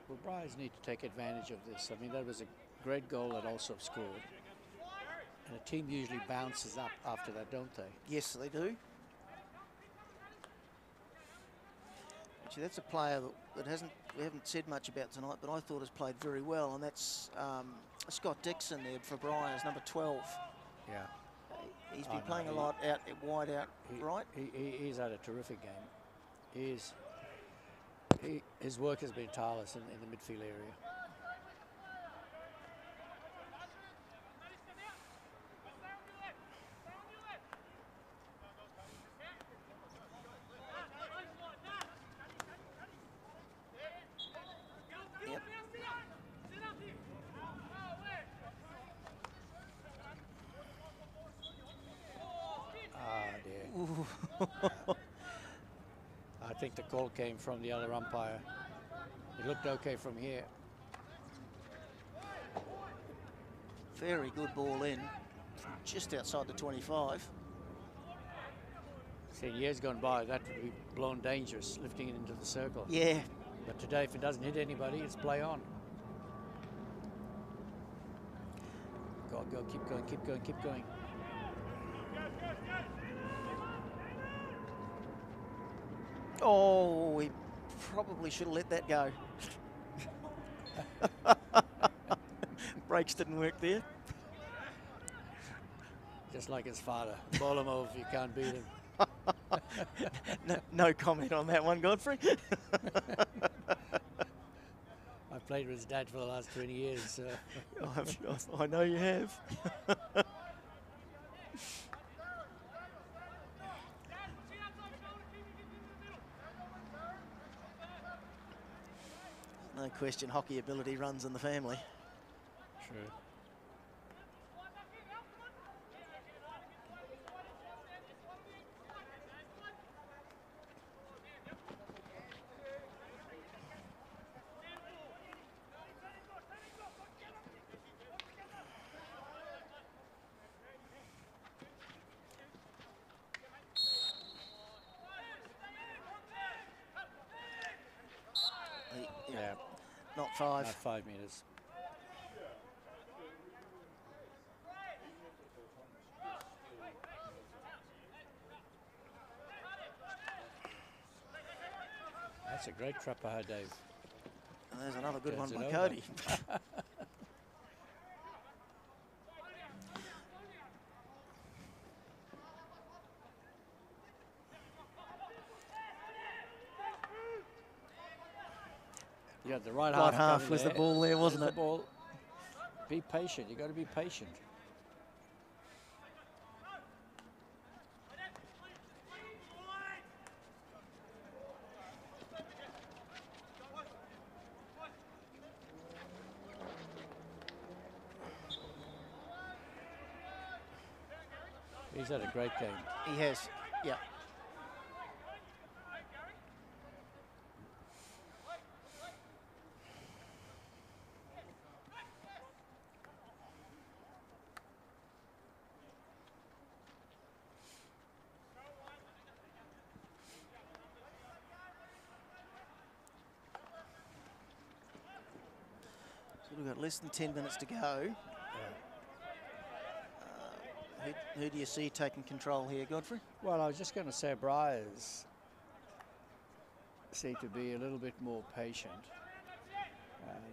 Well, Briars need to take advantage of this. I mean, that was a great goal that Alsop scored. And a team usually bounces up after that, don't they? Yes, they do. Actually, that's a player that we haven't said much about tonight, but I thought has played very well, and that's Scott Dixon there for Briars, number 12. Yeah. He's been playing a lot out wide out right. He's had a terrific game. His work has been tireless in the midfield area. Yep. Ah, dear. I think the call came from the other umpire. It looked okay from here. Very good ball in, from just outside the 25. See, years gone by, that would be blown dangerous, lifting it into the circle. Yeah. But today, if it doesn't hit anybody, it's play on. Go, go, keep going, keep going, keep going. Oh, we probably should have let that go. Brakes didn't work there. Just like his father. Bowl him over if you can't beat him. No comment on that one, Godfrey. I've played with his dad for the last 20 years. So. I know you have. No question, hockey ability runs in the family. True. Yeah. Not 5. Not 5 meters. That's a great trap by Dave. And there's another good Turns one by it over. Cody. Yeah, the right Right half. half was the ball there, wasn't There's it? the ball. Be patient. You got to be patient. He's had a great game. He has, yeah. So we've got less than 10 minutes to go. Who do you see taking control here, Godfrey? Well, I was just going to say Briars seem to be a little bit more patient.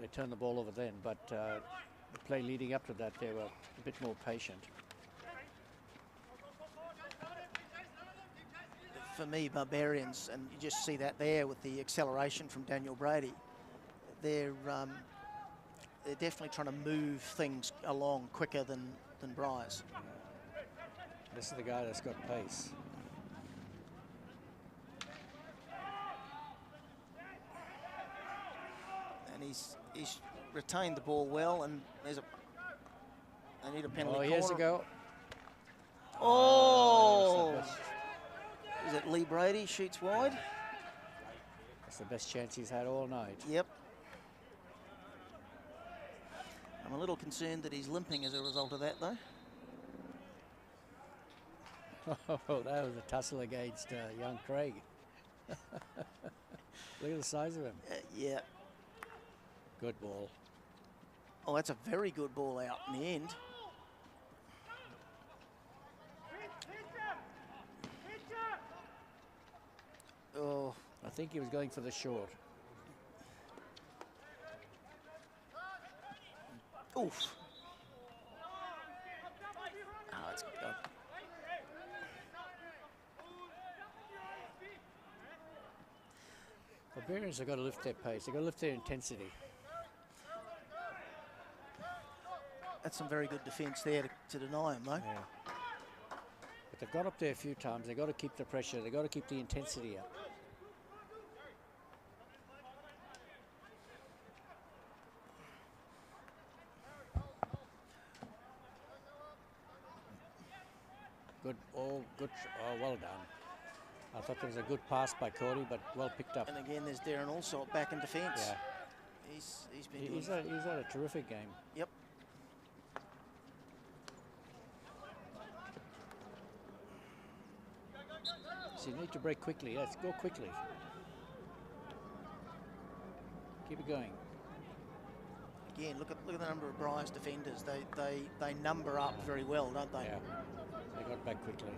They turned the ball over then, but the play leading up to that, they were a bit more patient. For me, Barbarians, and you just see that there with the acceleration from Daniel Brady, they're definitely trying to move things along quicker than Briars. This is the guy that's got pace. And he's retained the ball well, and they need a penalty corner. Here's a go. Oh! Is it Lee Brady shoots wide? That's the best chance he's had all night. Yep. I'm a little concerned that he's limping as a result of that, though. Oh, that was a tussle against young Craig. Look at the size of him. Yeah. Good ball. Oh, that's a very good ball out in the end. Oh, I think he was going for the short. oof. Oh, it's good. Barbarians have got to lift their pace. They've got to lift their intensity. That's some very good defence there to deny him, though. Yeah. But they've got up there a few times. They've got to keep the pressure. They've got to keep the intensity up. Good. Oh, good. Oh, well done. I thought there was a good pass by Cody, but well picked up. And again, there's Darren Allsop back in defence. Yeah. He's been He's had a terrific game. Yep. So you need to break quickly. Yes, go quickly. Keep it going. Again, look at the number of Briars defenders. They number up very well, don't they? Yeah. They got back quickly.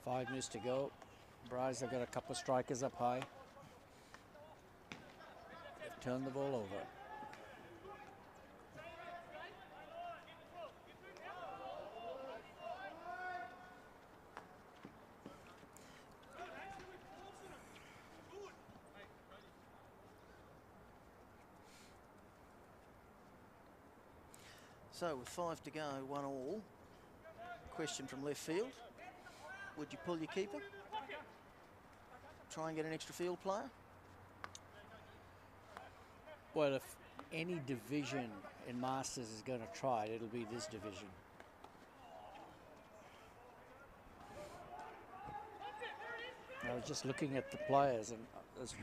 Five minutes to go. Briars have got a couple of strikers up high. They've turned the ball over. So with 5 to go, 1-1. Question from left field. Would you pull your keeper? Try and get an extra field player? Well, if any division in Masters is going to try it, it'll be this division. I was just looking at the players and I was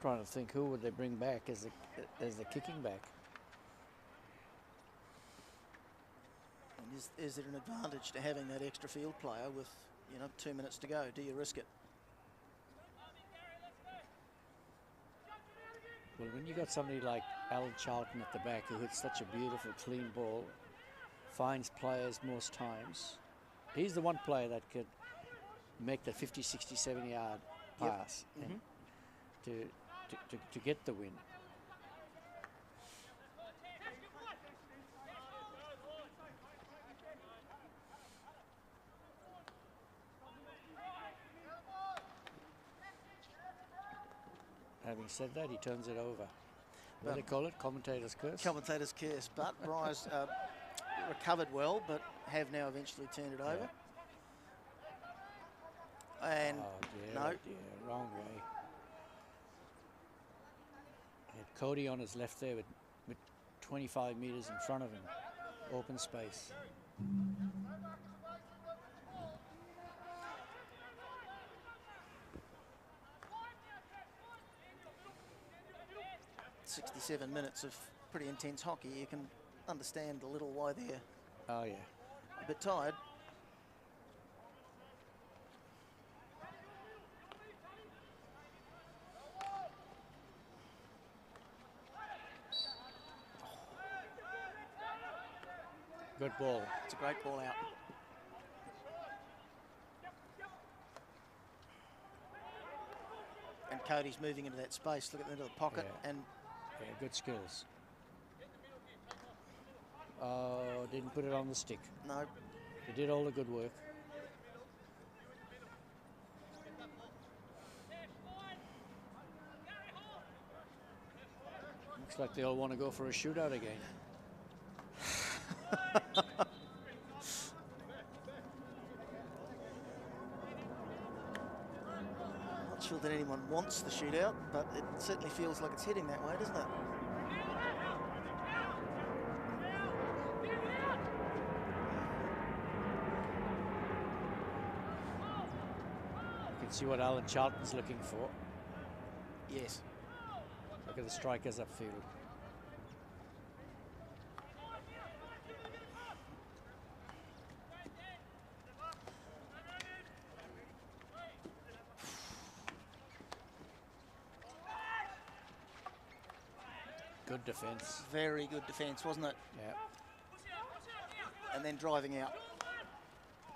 trying to think who would they bring back as the kicking back. And is there an advantage to having that extra field player with 2 minutes to go? Do you risk it? Well, when you got somebody like Alan Charlton at the back who hits such a beautiful, clean ball, finds players most times. He's the one player that could make that 50, 60, 70-yard pass and to get the win. Having said that, he turns it over. What do they call it? Commentator's curse? Commentator's curse, but Briars recovered well, but have now eventually turned it over. And no. Yeah, wrong way. Had Cody on his left there with 25 metres in front of him. Open space. "67 minutes of pretty intense hockey. You can understand a little why they're a bit tired. Good ball. It's a great ball out. And Cody's moving into that space. Look at the end of the pocket. And yeah, good skills. Oh, didn't put it on the stick. No. He did all the good work. Looks like they all want to go for a shootout again. Not sure that anyone wants the shootout, but it certainly feels like it's heading that way, doesn't it? You can see what Alan Charlton's looking for. Yes. Look at the strikers upfield. Good defense. Very good defense, wasn't it? Yeah. And then driving out.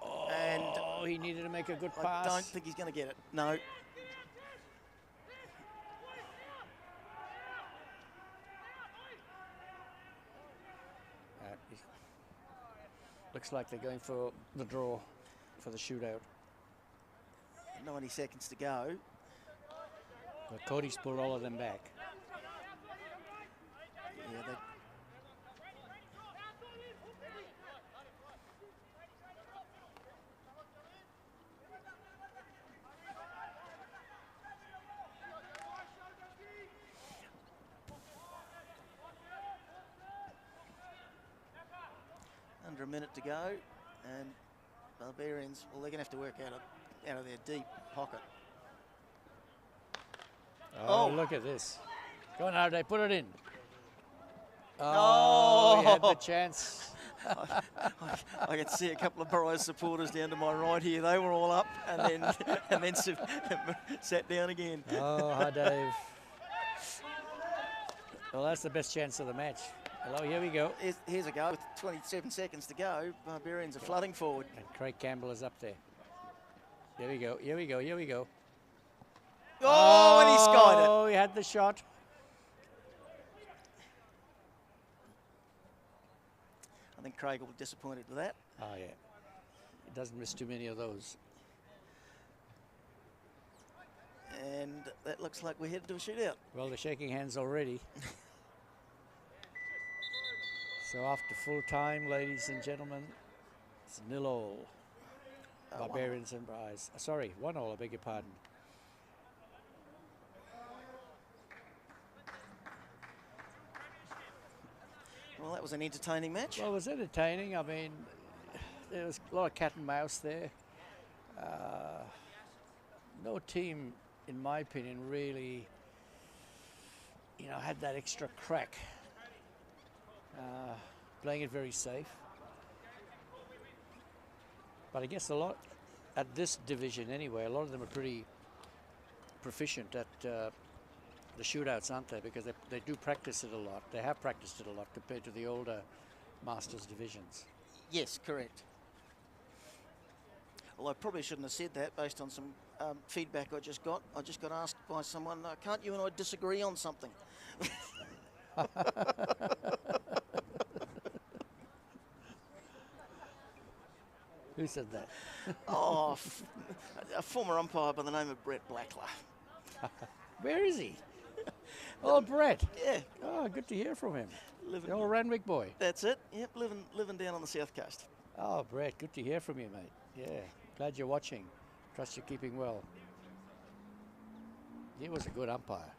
Oh, and he needed to make a good pass. I don't think he's going to get it. No. Looks like they're going for the draw for the shootout. 90 seconds to go. But Cody's pulled all of them back. Yeah, they... Under a minute to go, and Barbarians, well, they're going to have to work out of their deep pocket. Oh, look at this. Go on, Arde, put it in. Oh, he had the chance. I can see a couple of Briars supporters down to my right here. They were all up and then sat down again. Oh, hi, Dave. Well, that's the best chance of the match. Hello, here we go. Here's a go with 27 seconds to go. Barbarians are flooding forward. And Craig Campbell is up there. Here we go, here we go, here we go. Oh, and he skied it. Oh, he had the shot. I think Craig will be disappointed with that. Oh, yeah. He doesn't miss too many of those. And that looks like we're headed to a shootout. Well, they're shaking hands already. So after full time, ladies and gentlemen, it's 0-0. Barbarians and Briars. Sorry, 1-0, I beg your pardon. Well, that was an entertaining match. Well, it was entertaining. I mean, there was a lot of cat and mouse there. No team, in my opinion, really, had that extra crack. Playing it very safe. But I guess a lot, at this division anyway, a lot of them are pretty proficient at the shootouts, aren't they? Because they do practice it a lot. They have practiced it a lot compared to the older Masters divisions. Yes, correct. Well, I probably shouldn't have said that based on some feedback I just got. I just got asked by someone, can't you and I disagree on something? Who said that? Oh, a former umpire by the name of Brett Blackler. Where is he? Oh, Brett. Yeah. Oh, good to hear from him. Living, The old Randwick boy. that's it. Yep, living down on the south coast. Oh, Brett, good to hear from you, mate. Yeah, glad you're watching. Trust you're keeping well. He was a good umpire.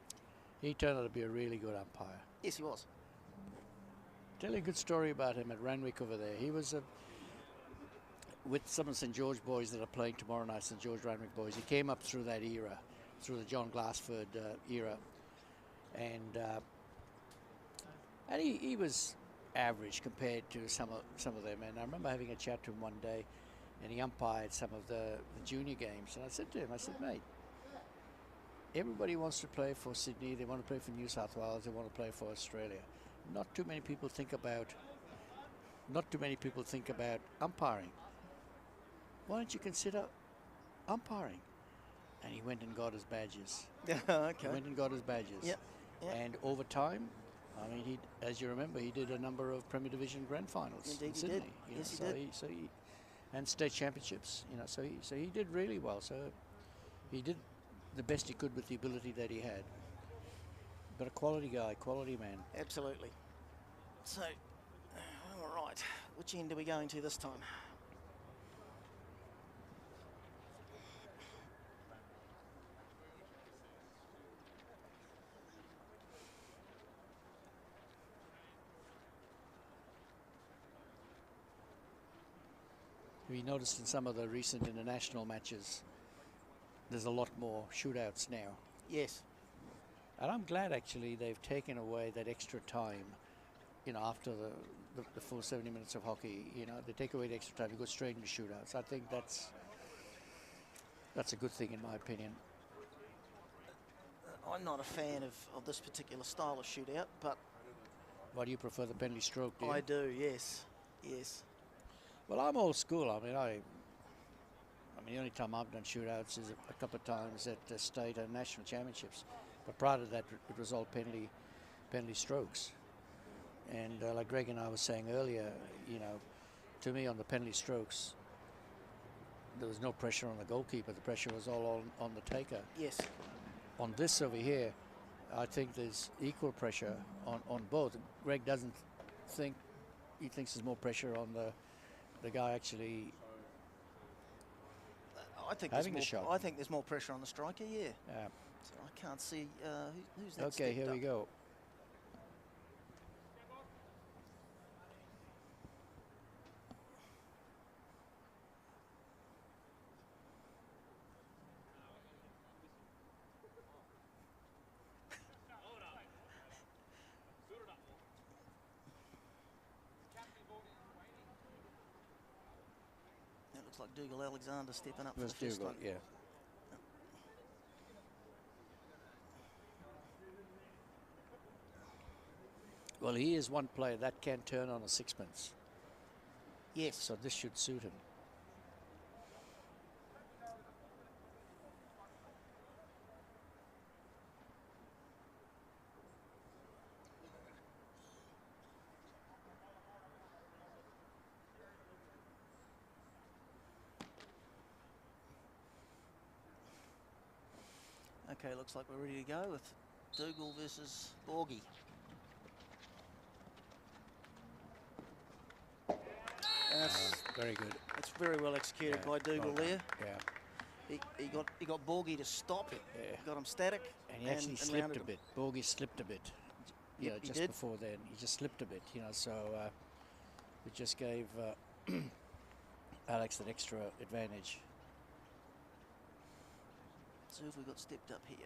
He turned out to be a really good umpire. Yes, he was. Tell you a good story about him at Randwick over there. He was with some of the St. George boys that are playing tomorrow night, St. George Randwick boys. He came up through that era, through the John Glassford era. And he was average compared to some of them. And I remember having a chat to him one day, and he umpired some of the junior games. And I said to him, mate, everybody wants to play for Sydney, they want to play for New South Wales, they want to play for Australia. Not too many people think about umpiring. Why don't you consider umpiring? And he went and got his badges. Okay. He went and got his badges. Yep. And over time, I mean, as you remember, he did a number of Premier Division grand finals Indeed in Sydney. did. You Yes, know, he did. And state championships. You know, so he did really well. So he did the best he could with the ability that he had. But a quality guy, quality man. Absolutely. So, all right. Which end are we going to this time? We noticed in some of the recent international matches, there's a lot more shootouts now. Yes. And I'm glad actually they've taken away that extra time, you know, after the full 70 minutes of hockey. You know, they take away the extra time, you go straight into shootouts. I think that's a good thing in my opinion. I'm not a fan of this particular style of shootout, but Why do you prefer the penalty stroke, do you? I do, yes. Yes. Well, I'm old school. I mean, the only time I've done shootouts is a couple of times at the state and national championships. But prior to that, it was all penalty strokes. And like Greg and I were saying earlier, you know, to me on the penalty strokes, there was no pressure on the goalkeeper. The pressure was all on the taker. Yes. On this over here, I think there's equal pressure on both. Greg doesn't think, he thinks there's more pressure on the guy actually I think having the shot. I think there's more pressure on the striker, yeah. Yeah. So I can't see who's that. Okay, here we go. That looks like Dougal Alexander stepping up for Let's the first do time. it, yeah. Well, he is one player that can turn on a sixpence, Yes. so this should suit him. Okay, looks like we're ready to go with Dougal versus Borgie. Very good. It's very well executed Yeah, by Dougal well done. there. Yeah, He got Borgie to stop. yeah. Got him static. And he actually slipped rounded a him. bit. Borgie slipped a bit. Yep, Yeah, he just did. before then, he just slipped a bit. You know, so it just gave Alex that extra advantage. So if we got stepped up here.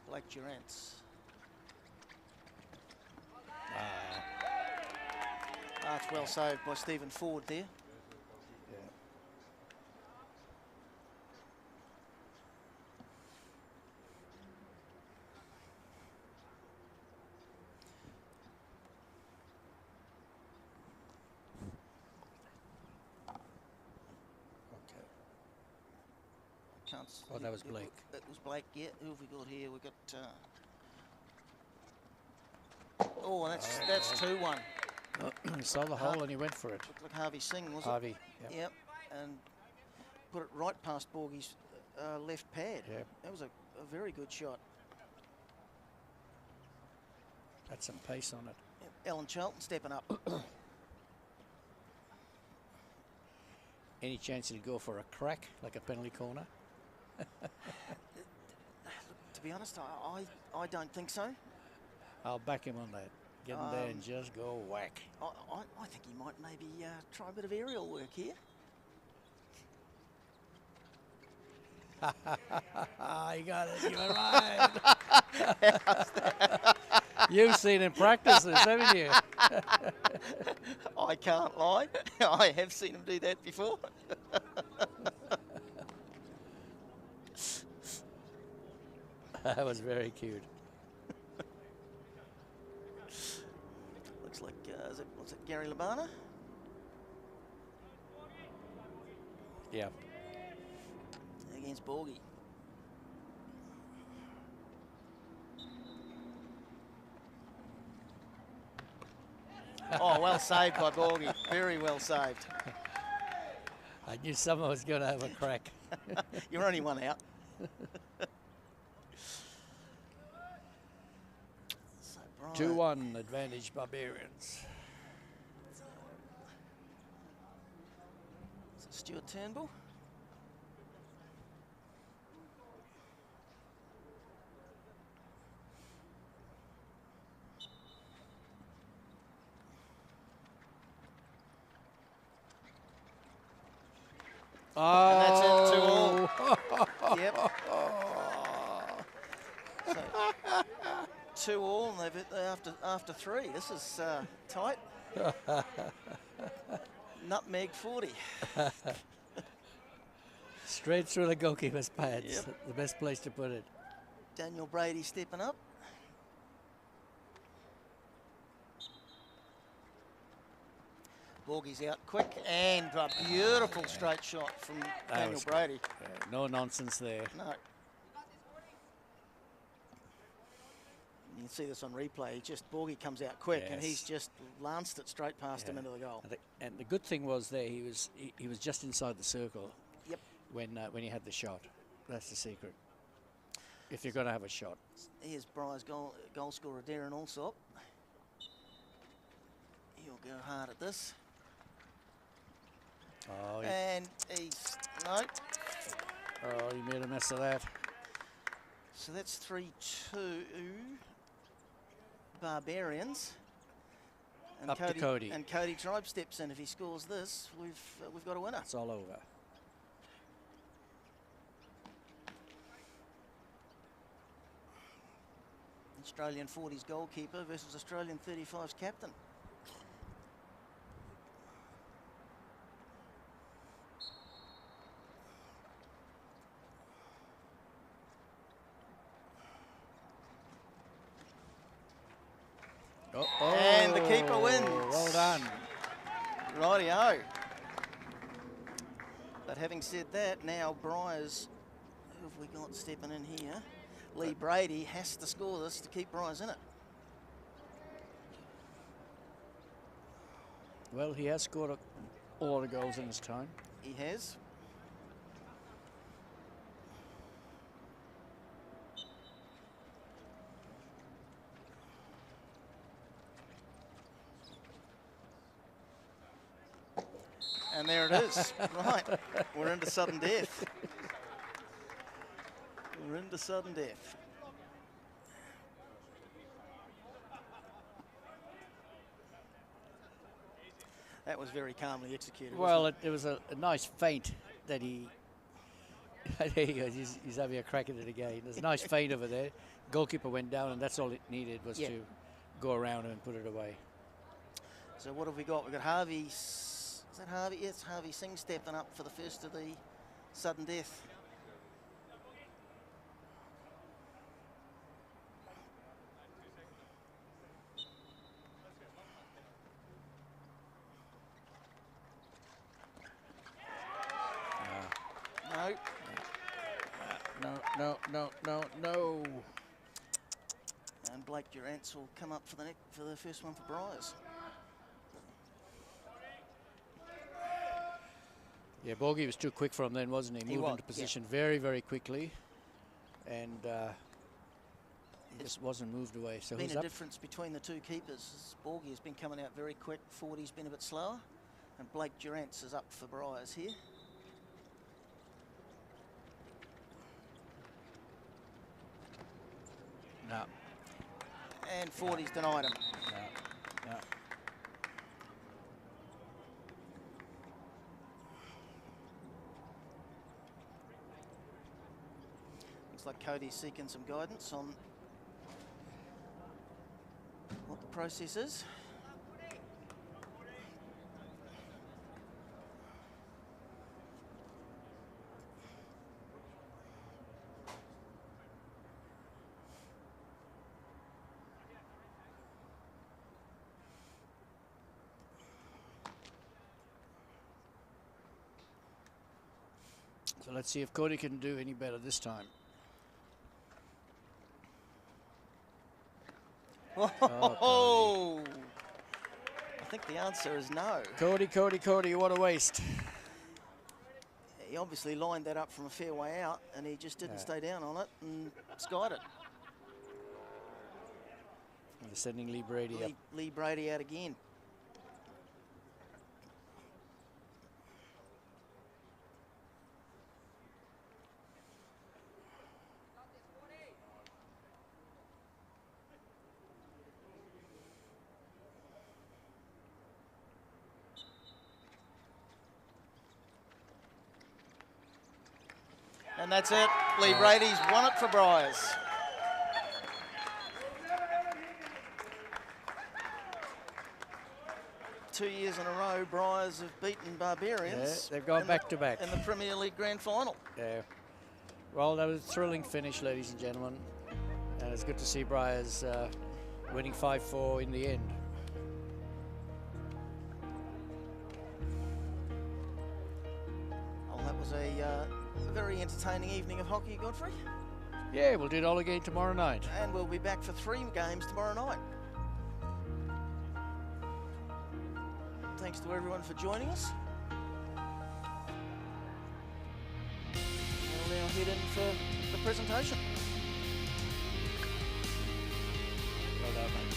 Blake Durant's. That's well saved by Stephen Ford there. Yeah. can't. Oh, that was Blake. That was Blake. Yeah. Who have we got here? We got. Oh, that's 2-1. He saw the hole and he went for it. Looked like Harvey Singh, was Harvey. it? Yep. And put it right past Borgie's left pad. Yep. That was a very good shot. Had some pace on it. Yep. Alan Charlton stepping up. Any chance he'll go for a crack, like a penalty corner? To be honest, I don't think so. I'll back him on that. Get in there and just go whack. I think he might maybe try a bit of aerial work here. You got it. You're right. You've seen him practice this, haven't you? I can't lie. I have seen him do that before. That was very cute. Looks like, what's it, Gary Labana? Yeah. Against Borgie. Oh, well saved by Borgie. Very well saved. I knew someone was going to have a crack. You're only one out. So, 2-1 advantage Barbarians. So Stuart Turnbull. Oh. And that's it, 2-all. Yep. So, 2-all, and they've after 3. This is tight. Nutmeg 40. Straight through the goalkeeper's pads. Yep. The best place to put it. Daniel Brady stepping up. Borgie's out quick, and a beautiful straight shot from Daniel Brady. No nonsense there. No. You can see this on replay. Borgie comes out quick, and he's just lanced it straight past him into the goal. And the good thing was there, he was just inside the circle. Yep. When he had the shot. That's the secret. If you're going to have a shot. Here's Briars goal scorer Darren Alsop. He'll go hard at this. Oh, and he's no. Oh, he made a mess of that. So that's 3-2 Barbarians. And Up to Cody. And Cody Tribe steps in. If he scores this, we've got a winner. It's all over. Australian 40s goalkeeper versus Australian 35s captain. And the keeper wins. Well done. Rightio. But having said that, now Briars, who have we got stepping in here? Lee Brady has to score this to keep Briars in it. Well, he has scored a lot of goals in his time. He has. And there it is. Right. We're into sudden death. We're into sudden death. That was very calmly executed. Well, it was a nice feint that he... There he goes. He's having a crack at it again. There's a nice feint over there. Goalkeeper went down, and that's all it needed was to go around and put it away. So what have we got? We've got Harvey... Is that Harvey? Yes, Harvey Singh stepping up for the first of the sudden death. No. no, no, no, no. And Blake Durant's will come up for the first one for Briars. Yeah, Borgie was too quick for him then, wasn't he? Moved into position very, very quickly. And he just wasn't moved away. So There's who's been a up? difference between the two keepers. Borgie has been coming out very quick. 40's been a bit slower. And Blake Durant's is up for Briars here. No. And 40's denied him. No. No. Looks like Cody's seeking some guidance on what the process is. So let's see if Cody can do any better this time. Oh, I think the answer is no. Cody, what a waste. He obviously lined that up from a fair way out, and he just didn't stay down on it and skied it. They're sending Lee Brady up. Lee Brady out again. And that's it. Lee Brady's won it for Briars. Two years in a row, Briars have beaten Barbarians. Yeah, they've gone back to back in the Premier League Grand Final. Yeah. Well, that was a thrilling finish, ladies and gentlemen. And it's good to see Briars winning 5-4 in the end. Well, that was a very entertaining evening of hockey, Godfrey. Yeah, we'll do it all again tomorrow night. And we'll be back for 3 games tomorrow night. Thanks to everyone for joining us. We'll now head in for the presentation. Well done, mate.